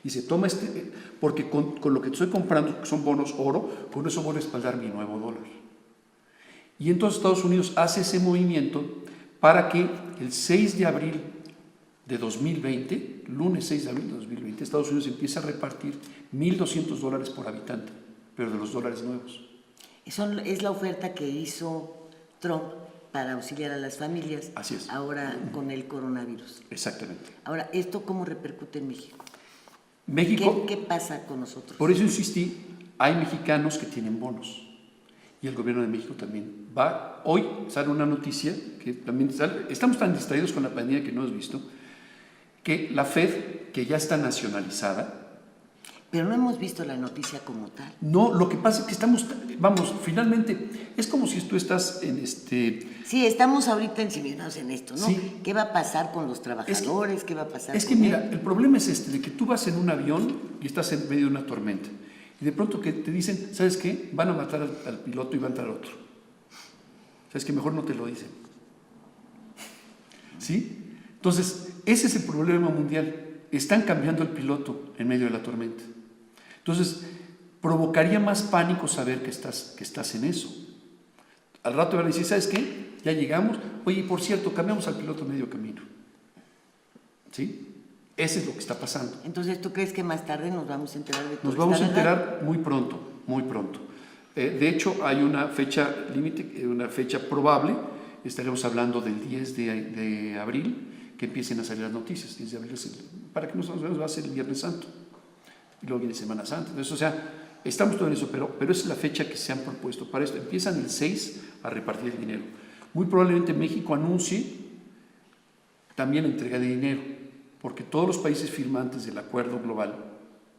Dice: toma porque con lo que te estoy comprando, que son bonos oro, con eso voy a respaldar mi nuevo dólar. Y entonces Estados Unidos hace ese movimiento para que el 6 de abril de 2020, lunes 6 de abril de 2020, Estados Unidos empieza a repartir $1,200 por habitante, pero de los dólares nuevos. Es la oferta que hizo Trump para auxiliar a las familias. Así es. Ahora con el coronavirus. Exactamente. Ahora, ¿esto cómo repercute en México? México, ¿Qué pasa con nosotros? por eso insistí, hay mexicanos que tienen bonos y el gobierno de México también va. Hoy sale una noticia que también sale, estamos tan distraídos con la pandemia que no has visto, que la Fed, que ya está nacionalizada. Pero no hemos visto la noticia como tal. No, lo que pasa es que estamos, finalmente, es como si tú estás en Sí, estamos ahorita ensimismados en esto, ¿no? Sí. ¿Qué va a pasar con los trabajadores? ¿Qué va a pasar Es que con mira, él? el problema es de que tú vas en un avión y estás en medio de una tormenta. Y de pronto que te dicen: ¿sabes qué? Van a matar al piloto y va a entrar otro. ¿Sabes qué? Mejor no te lo dicen. ¿Sí? Entonces, ese es el problema mundial. Están cambiando el piloto en medio de la tormenta. Entonces, provocaría más pánico saber que estás en eso. Al rato van a decir: ¿sabes qué? Ya llegamos. Oye, por cierto, cambiamos al piloto a medio camino. ¿Sí? Ese es lo que está pasando. Entonces, ¿tú crees que más tarde nos vamos a enterar de todo? Nos vamos a enterar muy pronto, muy pronto. De hecho, hay una fecha límite, una fecha probable. Estaremos hablando del 10 de abril, que empiecen a salir las noticias. 10 de abril, para que nosotros veamos, va a ser el Viernes Santo. Y luego viene Semana Santa. Entonces, o sea, estamos todo en eso, pero esa es la fecha que se han propuesto para esto. Empiezan el 6 a repartir el dinero. Muy probablemente México anuncie también la entrega de dinero, porque todos los países firmantes del Acuerdo Global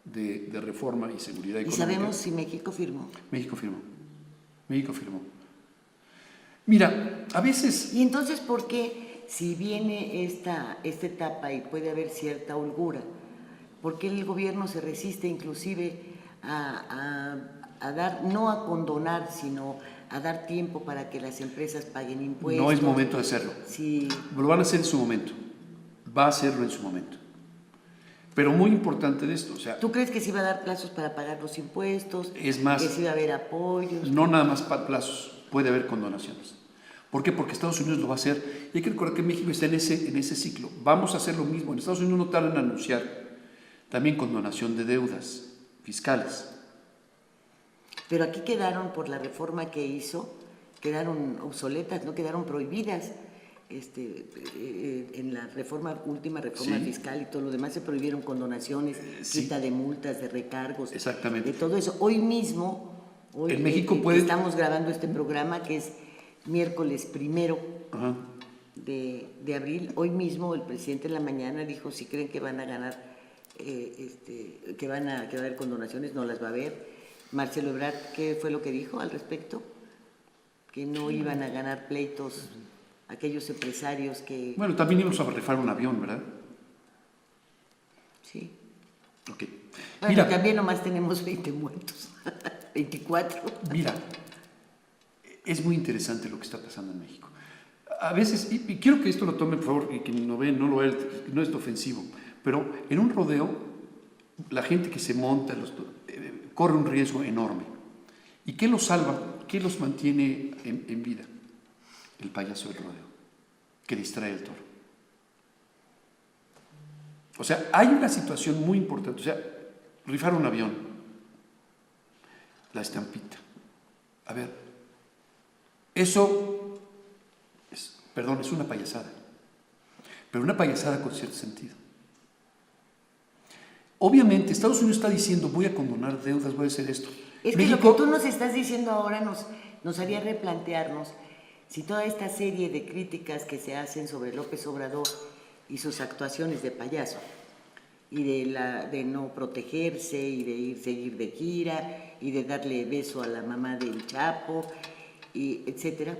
de Reforma y Seguridad Económica. ¿Y sabemos si México firmó? México firmó. Mira, a veces... Y entonces, ¿por qué, si viene esta etapa y puede haber cierta holgura, por qué el gobierno se resiste inclusive a dar, no a condonar, sino a dar tiempo para que las empresas paguen impuestos? No es momento de hacerlo. Sí. Lo van a hacer en su momento. Va a hacerlo en su momento. Pero muy importante de esto, o sea... ¿Tú crees que sí va a dar plazos para pagar los impuestos? Es más... ¿Que sí va a haber apoyos? No nada más plazos, puede haber condonaciones. ¿Por qué? Porque Estados Unidos lo va a hacer. Y hay que recordar que México está en ese ciclo. Vamos a hacer lo mismo. En Estados Unidos no tardan en anunciar también condonación de deudas fiscales. Pero aquí quedaron, por la reforma que hizo, quedaron obsoletas, no quedaron prohibidas. En la última reforma Sí. fiscal y todo lo demás se prohibieron condonaciones, Sí. quita de multas, de recargos, Exactamente. de todo eso. Hoy mismo, En México puede... estamos grabando este programa que es miércoles 1 Ajá. de abril. Hoy mismo el presidente en la mañana dijo: si creen que van a ganar, que va a haber condonaciones, no las va a haber. Marcelo Ebrard, ¿qué fue lo que dijo al respecto? Que no iban a ganar pleitos aquellos empresarios que... Bueno, también íbamos a rifar un avión, ¿verdad? Sí. Ok. Bueno, Mira, también nomás tenemos 20 muertos, 24. mira, es muy interesante lo que está pasando en México. A veces, y quiero que esto lo tomen, por favor, y que no ven, no lo vean, no es ofensivo, pero en un rodeo, la gente que se monta corre un riesgo enorme. ¿Y qué los salva? ¿Qué los mantiene en vida? El payaso del rodeo, que distrae el toro. O sea, hay una situación muy importante. O sea, rifar un avión, la estampita. A ver, eso, es una payasada. Pero una payasada con cierto sentido. Obviamente, Estados Unidos está diciendo, voy a condonar deudas, voy a hacer esto. Es que México, lo que tú nos estás diciendo ahora nos haría replantearnos si toda esta serie de críticas que se hacen sobre López Obrador y sus actuaciones de payaso, y de no protegerse, y de seguir de gira, y de darle beso a la mamá del Chapo, y etcétera,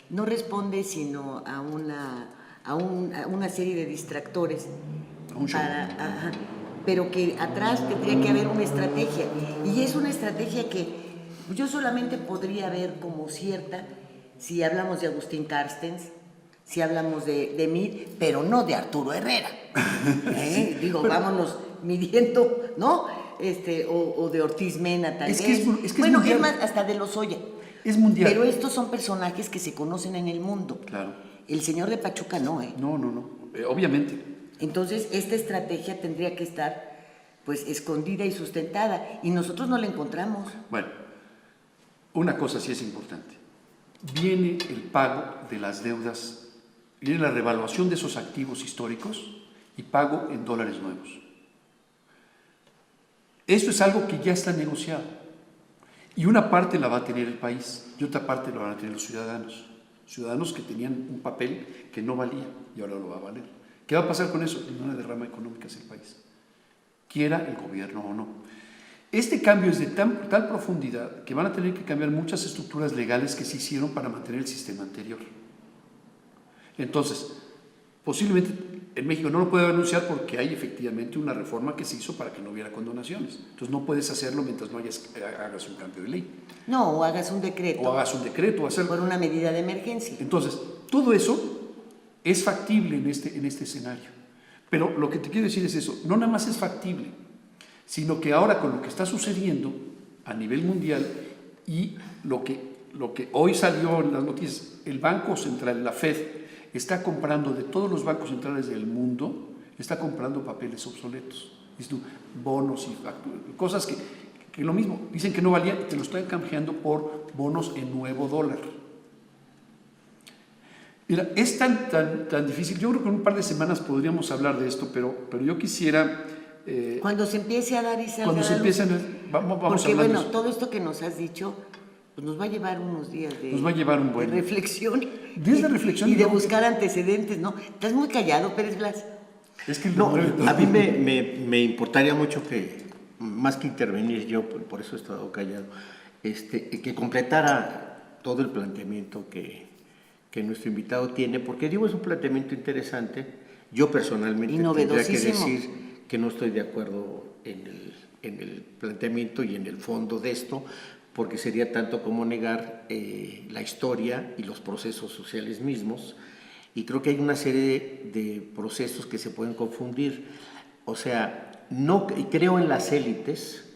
no responde sino a una serie de distractores, pero que atrás tendría que haber una estrategia, y es una estrategia que yo solamente podría ver como cierta si hablamos de Agustín Carstens, si hablamos de mí, pero no de Arturo Herrera. Digo, vámonos midiendo, ¿no? O de Ortiz Mena, tal vez. Bueno, es más, hasta de Lozoya. Es mundial. Pero estos son personajes que se conocen en el mundo. Claro. El señor de Pachuca no, ¿eh? No. Obviamente. Entonces, esta estrategia tendría que estar, pues, escondida y sustentada. Y nosotros no la encontramos. Bueno, una cosa sí es importante. Viene el pago de las deudas, viene la revaluación de esos activos históricos y pago en dólares nuevos. Esto es algo que ya está negociado. Y una parte la va a tener el país y otra parte la van a tener los ciudadanos. Ciudadanos que tenían un papel que no valía y ahora lo va a valer. ¿Qué va a pasar con eso? Una derrama económica hacia el país, quiera el gobierno o no. Este cambio es de tal profundidad que van a tener que cambiar muchas estructuras legales que se hicieron para mantener el sistema anterior. Entonces, posiblemente en México no lo puedo anunciar porque hay efectivamente una reforma que se hizo para que no hubiera condonaciones. Entonces no puedes hacerlo mientras no hagas un cambio de ley. No, o hagas un decreto. O hagas un decreto. Por una medida de emergencia. Entonces, todo eso es factible en este escenario. Pero lo que te quiero decir es eso, no nada más es factible, sino que ahora con lo que está sucediendo a nivel mundial y lo que hoy salió en las noticias, el Banco Central, la Fed, está comprando de todos los bancos centrales del mundo, está comprando papeles obsoletos, bonos y cosas que lo mismo, dicen que no valían, te lo están canjeando por bonos en nuevo dólar. Mira, es tan difícil, yo creo que en un par de semanas podríamos hablar de esto, pero yo quisiera... cuando se empiece a dar y salga cuando se empiece vamos porque bueno, todo esto que nos has dicho, pues nos va a llevar unos días de, nos va a llevar un buen de reflexión. Días de reflexión. Y de buscar antecedentes, ¿no? Estás muy callado, Pérez Blas. Es que no, a mí me importaría mucho que, más que intervenir yo, por eso he estado callado, que completara todo el planteamiento que nuestro invitado tiene, porque digo, es un planteamiento interesante. Yo personalmente tendría que decir que no estoy de acuerdo en el planteamiento y en el fondo de esto, porque sería tanto como negar la historia y los procesos sociales mismos, y creo que hay una serie de procesos que se pueden confundir. O sea, no creo en las élites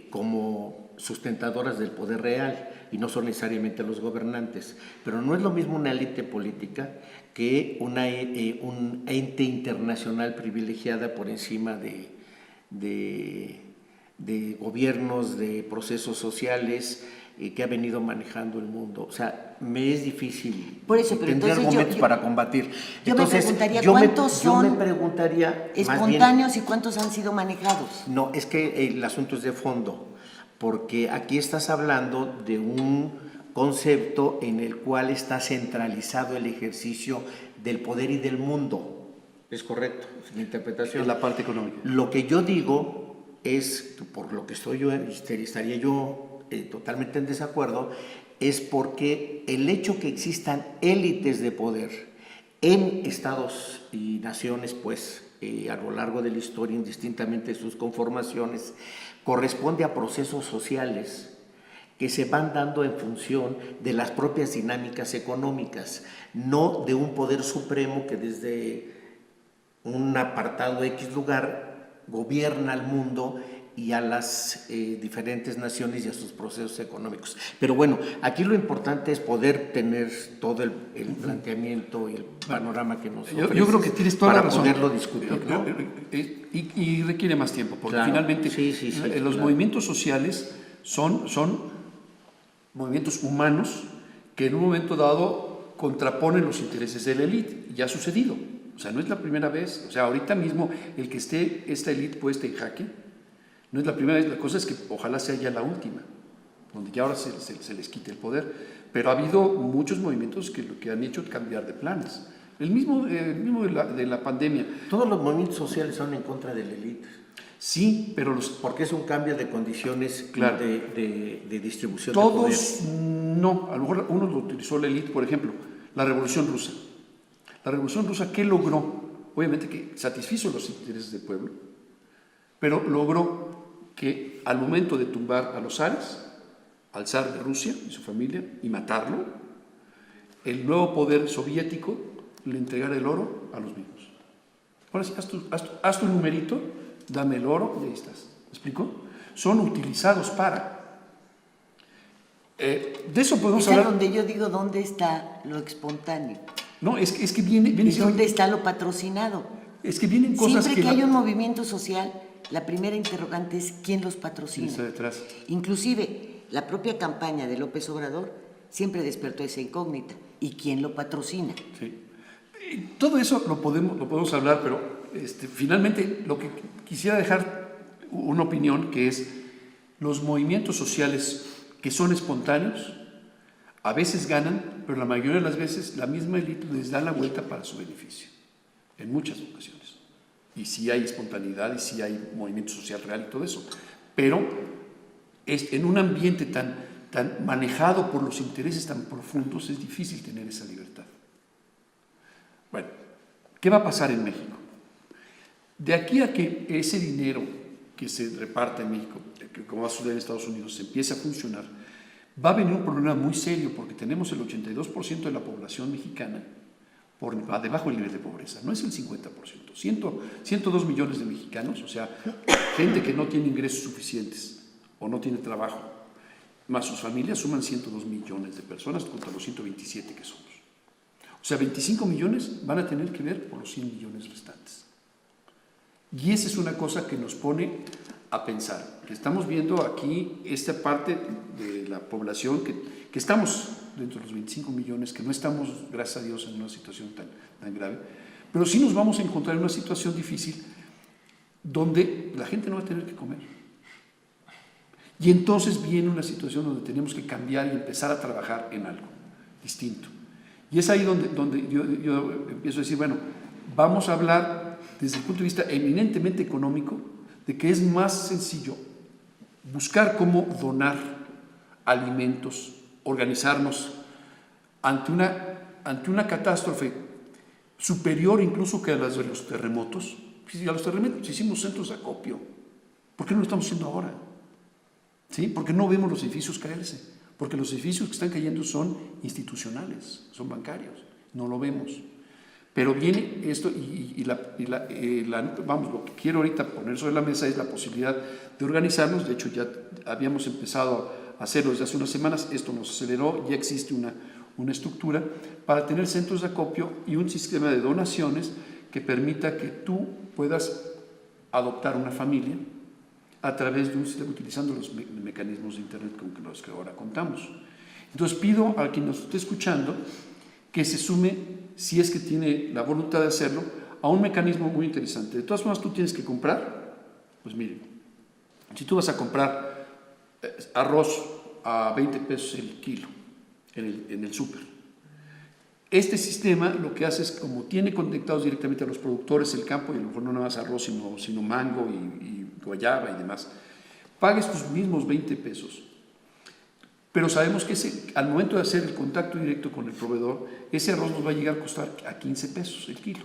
como sustentadoras del poder real, y no son necesariamente los gobernantes, pero no es lo mismo una élite política que un ente internacional privilegiada por encima de gobiernos, de procesos sociales que ha venido manejando el mundo. O sea, me es difícil tener argumentos para combatir. Entonces, me preguntaría cuántos son espontáneos y cuántos han sido manejados. No, es que el asunto es de fondo, porque aquí estás hablando de un concepto en el cual está centralizado el ejercicio del poder y del mundo. ¿Es correcto? Es mi interpretación. En la parte económica. Lo que yo digo es, por lo que estaría yo totalmente en desacuerdo, es porque el hecho que existan élites de poder en estados y naciones, pues a lo largo de la historia, indistintamente de sus conformaciones, corresponde a procesos sociales que se van dando en función de las propias dinámicas económicas, no de un poder supremo que desde un apartado X lugar gobierna al mundo y a las diferentes naciones y a sus procesos económicos. Pero bueno, aquí lo importante es poder tener todo el planteamiento y el panorama que nos ofreces. Yo creo que tienes toda la razón. Para poderlo discutir, ¿no? Y requiere más tiempo, porque Claro. finalmente Sí, los movimientos sociales son movimientos humanos que en un momento dado contraponen los intereses de la élite. Ya ha sucedido. O sea, no es la primera vez. O sea, ahorita mismo el que esté esta élite puesta en jaque, no es la primera vez. La cosa es que ojalá sea ya la última, donde ya ahora se les quite el poder. Pero ha habido muchos movimientos que han hecho cambiar de planes. El mismo de la pandemia. Todos los movimientos sociales son en contra de la élite. Sí, pero porque es un cambio de condiciones, claro, de distribución todos de poder. No, a lo mejor uno lo utilizó la élite, por ejemplo, la Revolución Rusa. La Revolución Rusa, ¿qué logró? Obviamente que satisfizo los intereses del pueblo, pero logró que al momento de tumbar a los zares, al zar de Rusia y su familia, y matarlo, el nuevo poder soviético le entregara el oro a los mismos. Ahora sí, haz tu numerito, dame el oro y ahí estás. ¿Me explico? Son utilizados para... de eso podemos hablar. Es donde yo digo, ¿dónde está lo espontáneo? No, es que viene ¿Y dónde está lo patrocinado? Es que vienen cosas Siempre que hay un movimiento social, la primera interrogante es ¿quién los patrocina? Está detrás. Inclusive, la propia campaña de López Obrador siempre despertó esa incógnita. ¿Y quién lo patrocina? Sí. Y todo eso lo podemos hablar, pero finalmente lo que quisiera dejar una opinión, que es los movimientos sociales que son espontáneos, a veces ganan, pero la mayoría de las veces la misma élite les da la vuelta para su beneficio, en muchas ocasiones. Y sí hay espontaneidad y sí hay movimiento social real y todo eso, pero en un ambiente tan manejado por los intereses tan profundos es difícil tener esa libertad. Bueno, ¿qué va a pasar en México? De aquí a que ese dinero que se reparte en México, que como va a suceder en Estados Unidos, se empiece a funcionar, va a venir un problema muy serio porque tenemos el 82% de la población mexicana por debajo del nivel de pobreza. No es el 50%, 102 millones de mexicanos, o sea, gente que no tiene ingresos suficientes o no tiene trabajo, más sus familias suman 102 millones de personas contra los 127 que somos. O sea, 25 millones van a tener que ver por los 100 millones restantes. Y esa es una cosa que nos pone a pensar, que estamos viendo aquí esta parte de la población que estamos dentro de los 25 millones, que no estamos, gracias a Dios, en una situación tan grave, pero sí nos vamos a encontrar en una situación difícil donde la gente no va a tener que comer. Y entonces viene una situación donde tenemos que cambiar y empezar a trabajar en algo distinto. Y es ahí donde yo empiezo a decir, bueno, vamos a hablar desde el punto de vista eminentemente económico de que es más sencillo buscar cómo donar alimentos, organizarnos ante una catástrofe superior incluso que a las de los terremotos. Si a los terremotos hicimos centros de acopio, ¿por qué no lo estamos haciendo ahora? ¿Sí? Porque no vemos los edificios caerse, porque los edificios que están cayendo son institucionales, son bancarios, no lo vemos. Pero viene esto vamos, lo que quiero ahorita poner sobre la mesa es la posibilidad de organizarnos. De hecho, ya habíamos empezado a hacerlo desde hace unas semanas, esto nos aceleró, ya existe una estructura para tener centros de acopio y un sistema de donaciones que permita que tú puedas adoptar una familia a través de un sistema utilizando los mecanismos de Internet con los que ahora contamos. Entonces pido a quien nos esté escuchando que se sume, si es que tiene la voluntad de hacerlo, a un mecanismo muy interesante. De todas formas, tú tienes que comprar, pues miren, si tú vas a comprar arroz a 20 pesos el kilo en el súper, este sistema lo que hace es, como tiene conectados directamente a los productores del campo, y a lo mejor no nada más arroz, sino mango y guayaba y demás, pagues tus mismos 20 pesos Pero sabemos que al momento de hacer el contacto directo con el proveedor, ese arroz nos va a llegar a costar a 15 pesos el kilo.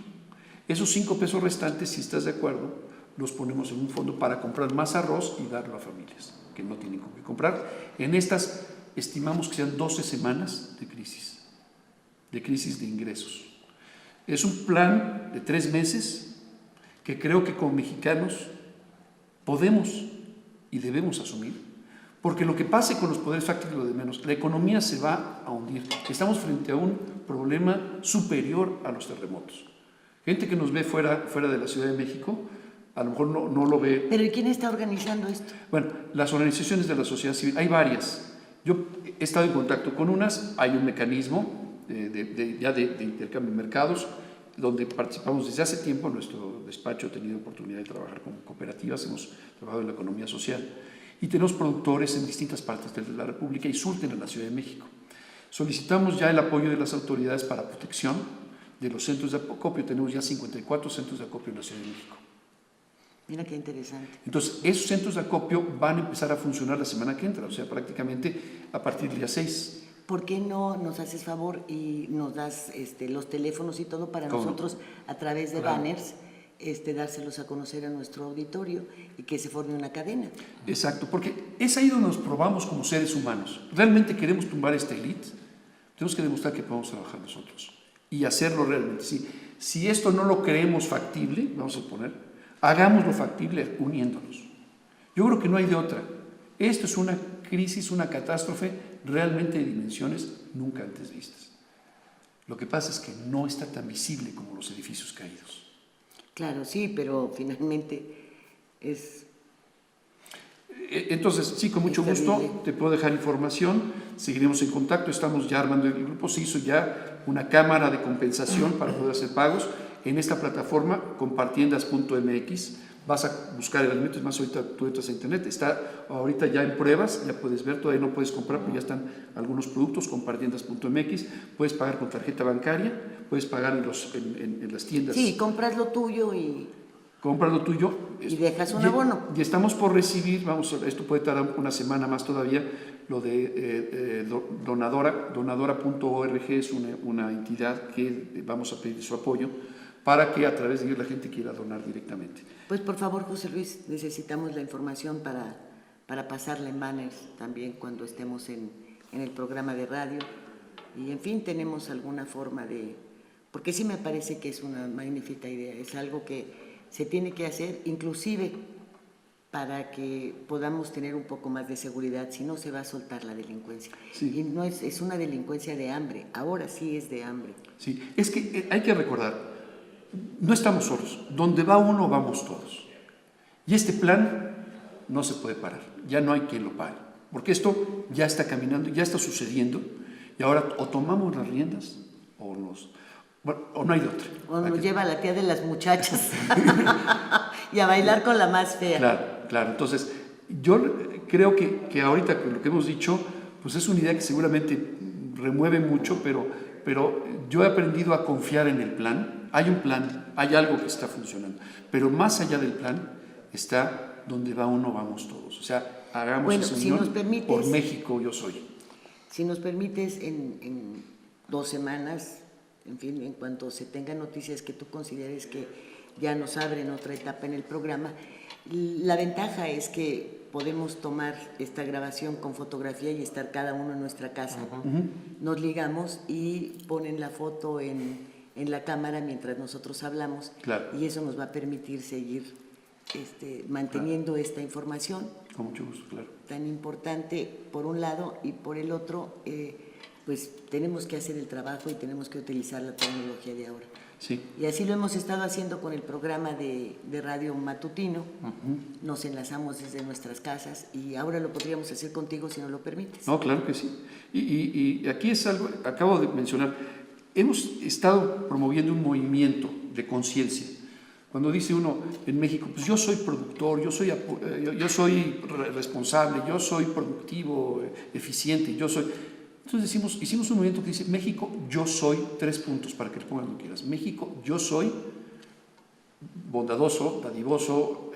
Esos 5 pesos restantes, si estás de acuerdo, los ponemos en un fondo para comprar más arroz y darlo a familias que no tienen con qué comprar. En estas estimamos que sean 12 semanas de crisis de ingresos. Es un plan de 3 meses que creo que como mexicanos podemos y debemos asumir, porque lo que pase con los poderes fácticos lo de menos, la economía se va a hundir. Estamos frente a un problema superior a los terremotos. Gente que nos ve fuera de la Ciudad de México, a lo mejor no lo ve. ¿Pero y quién está organizando esto? Bueno, las organizaciones de la sociedad civil, hay varias. Yo he estado en contacto con unas, hay un mecanismo de intercambio de mercados, donde participamos desde hace tiempo. Nuestro despacho ha tenido oportunidad de trabajar con cooperativas, hemos trabajado en la economía social, y tenemos productores en distintas partes de la República y surten en la Ciudad de México. Solicitamos ya el apoyo de las autoridades para protección de los centros de acopio. Tenemos ya 54 centros de acopio en la Ciudad de México. Mira qué interesante. Entonces, esos centros de acopio van a empezar a funcionar la semana que entra, o sea, prácticamente a partir del día 6. ¿Por qué no nos haces favor y nos das los teléfonos y todo para nosotros, a través de banners, dárselos a conocer a nuestro auditorio y que se forme una cadena? Exacto, porque es ahí donde nos probamos como seres humanos. ¿Realmente queremos tumbar esta élite? Tenemos que demostrar que podemos trabajar nosotros y hacerlo realmente. Si esto no lo creemos factible, vamos a poner, hagámoslo factible uniéndonos. Yo creo que no hay de otra. Esto es una crisis, una catástrofe realmente de dimensiones nunca antes vistas. Lo que pasa es que no está tan visible como los edificios caídos. Claro, sí, pero finalmente es... Entonces, sí, con mucho gusto te puedo dejar información, seguiremos en contacto, estamos ya armando el grupo, se hizo ya una cámara de compensación para poder hacer pagos en esta plataforma, compartiendas.mx. Vas a buscar el alimento, es más, ahorita tú entras a internet, está ahorita ya en pruebas, ya puedes ver, todavía no puedes comprar, pero ya están algunos productos, compartiendas.mx, puedes pagar con tarjeta bancaria, puedes pagar en las tiendas. Sí, compras lo tuyo y... Compras lo tuyo. Y dejas un abono. Y estamos por recibir, esto puede tardar una semana más todavía, lo de donadora.org es una entidad que vamos a pedir su apoyo para que a través de ellos la gente quiera donar directamente. Pues por favor, José Luis, necesitamos la información para pasarla en banners también cuando estemos en el programa de radio. Y en fin, tenemos alguna forma de... Porque sí me parece que es una magnífica idea, es algo que se tiene que hacer, inclusive para que podamos tener un poco más de seguridad, si no se va a soltar la delincuencia. Sí. Y no es una delincuencia de hambre, ahora sí es de hambre. Sí, es que hay que recordar, no estamos solos, donde va uno vamos todos. Y este plan no se puede parar, ya no hay quien lo pare, porque esto ya está caminando, ya está sucediendo, y ahora o tomamos las riendas o no hay de otra. O nos lleva la tía de las muchachas y a bailar con la más fea. Claro. Entonces, yo creo que ahorita con lo que hemos dicho, pues es una idea que seguramente remueve mucho, pero yo he aprendido a confiar en el plan. Hay un plan, hay algo que está funcionando, pero más allá del plan está donde va uno, vamos todos. O sea, hagamos esa unión. Por México yo soy. Si nos permites, en 2 semanas, en fin, en cuanto se tengan noticias que tú consideres que ya nos abren otra etapa en el programa, la ventaja es que podemos tomar esta grabación con fotografía y estar cada uno en nuestra casa. Nos ligamos y ponen la foto en la cámara mientras nosotros hablamos. Claro. Y eso nos va a permitir seguir manteniendo esta información. Con mucho gusto, claro. Tan importante por un lado, y por el otro, pues tenemos que hacer el trabajo y tenemos que utilizar la tecnología de ahora. Sí. Y así lo hemos estado haciendo con el programa de radio matutino. Nos enlazamos desde nuestras casas y ahora lo podríamos hacer contigo si nos lo permites. No, claro que sí. Y aquí es algo, acabo de mencionar, hemos estado promoviendo un movimiento de conciencia. Cuando dice uno en México, pues yo soy productor, yo soy responsable, yo soy productivo, eficiente, yo soy... Entonces hicimos un movimiento que dice, México, yo soy, 3 puntos para que le pongan lo que quieras. México, yo soy bondadoso, dadivoso,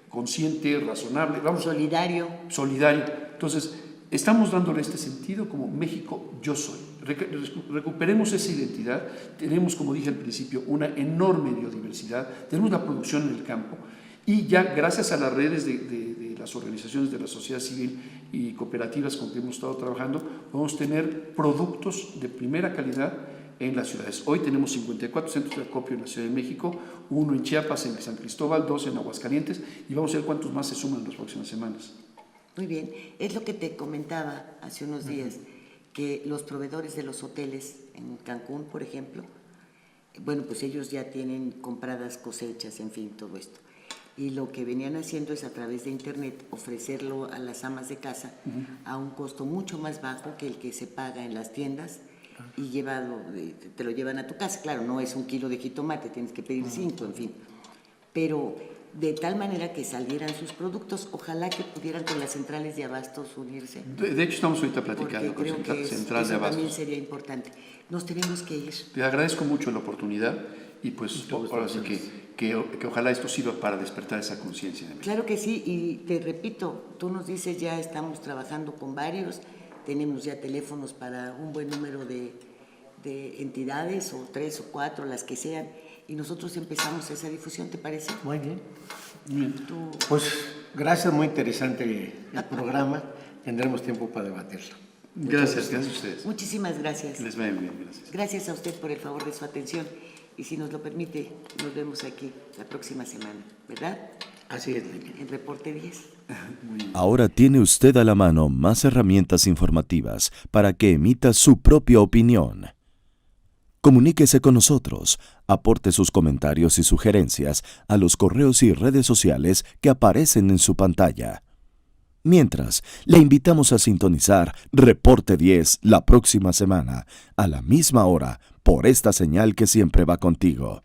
consciente, razonable, solidario. Entonces, estamos dándole este sentido como México yo soy. Recuperemos esa identidad. Tenemos, como dije al principio, una enorme biodiversidad, tenemos la producción en el campo y ya gracias a las redes de las organizaciones de la sociedad civil y cooperativas con que hemos estado trabajando, podemos tener productos de primera calidad en las ciudades. Hoy tenemos 54 centros de acopio en la Ciudad de México, 1 en Chiapas, en San Cristóbal, 2 en Aguascalientes, y vamos a ver cuántos más se suman en las próximas semanas. Muy bien, es lo que te comentaba hace unos días, que los proveedores de los hoteles en Cancún, por ejemplo, bueno, pues ellos ya tienen compradas cosechas, en fin, todo esto. Y lo que venían haciendo es a través de internet ofrecerlo a las amas de casa a un costo mucho más bajo que el que se paga en las tiendas y te lo llevan a tu casa. Claro, no es 1 kilo de jitomate, tienes que pedir 5, en fin. Pero de tal manera que salieran sus productos, ojalá que pudieran con las centrales de abastos unirse. De hecho, estamos ahorita platicando con Central de Abastos. También sería importante. Nos tenemos que ir. Te agradezco mucho la oportunidad y pues ahora sí que ojalá esto sirva para despertar esa conciencia. Claro que sí, y te repito, tú nos dices ya estamos trabajando con varios, tenemos ya teléfonos para un buen número de entidades, o 3 o 4, las que sean, y nosotros empezamos esa difusión, ¿te parece? Muy bien. Pues gracias, muy interesante el programa. Tendremos tiempo para debatirlo. Gracias a ustedes. Muchísimas gracias. Les vaya bien, gracias. Gracias a usted por el favor de su atención. Y si nos lo permite, nos vemos aquí la próxima semana, ¿verdad? Así es, Lili. En Reporte 10. Ahora tiene usted a la mano más herramientas informativas para que emita su propia opinión. Comuníquese con nosotros, aporte sus comentarios y sugerencias a los correos y redes sociales que aparecen en su pantalla. Mientras, le invitamos a sintonizar Reporte 10 la próxima semana, a la misma hora, por esta señal que siempre va contigo.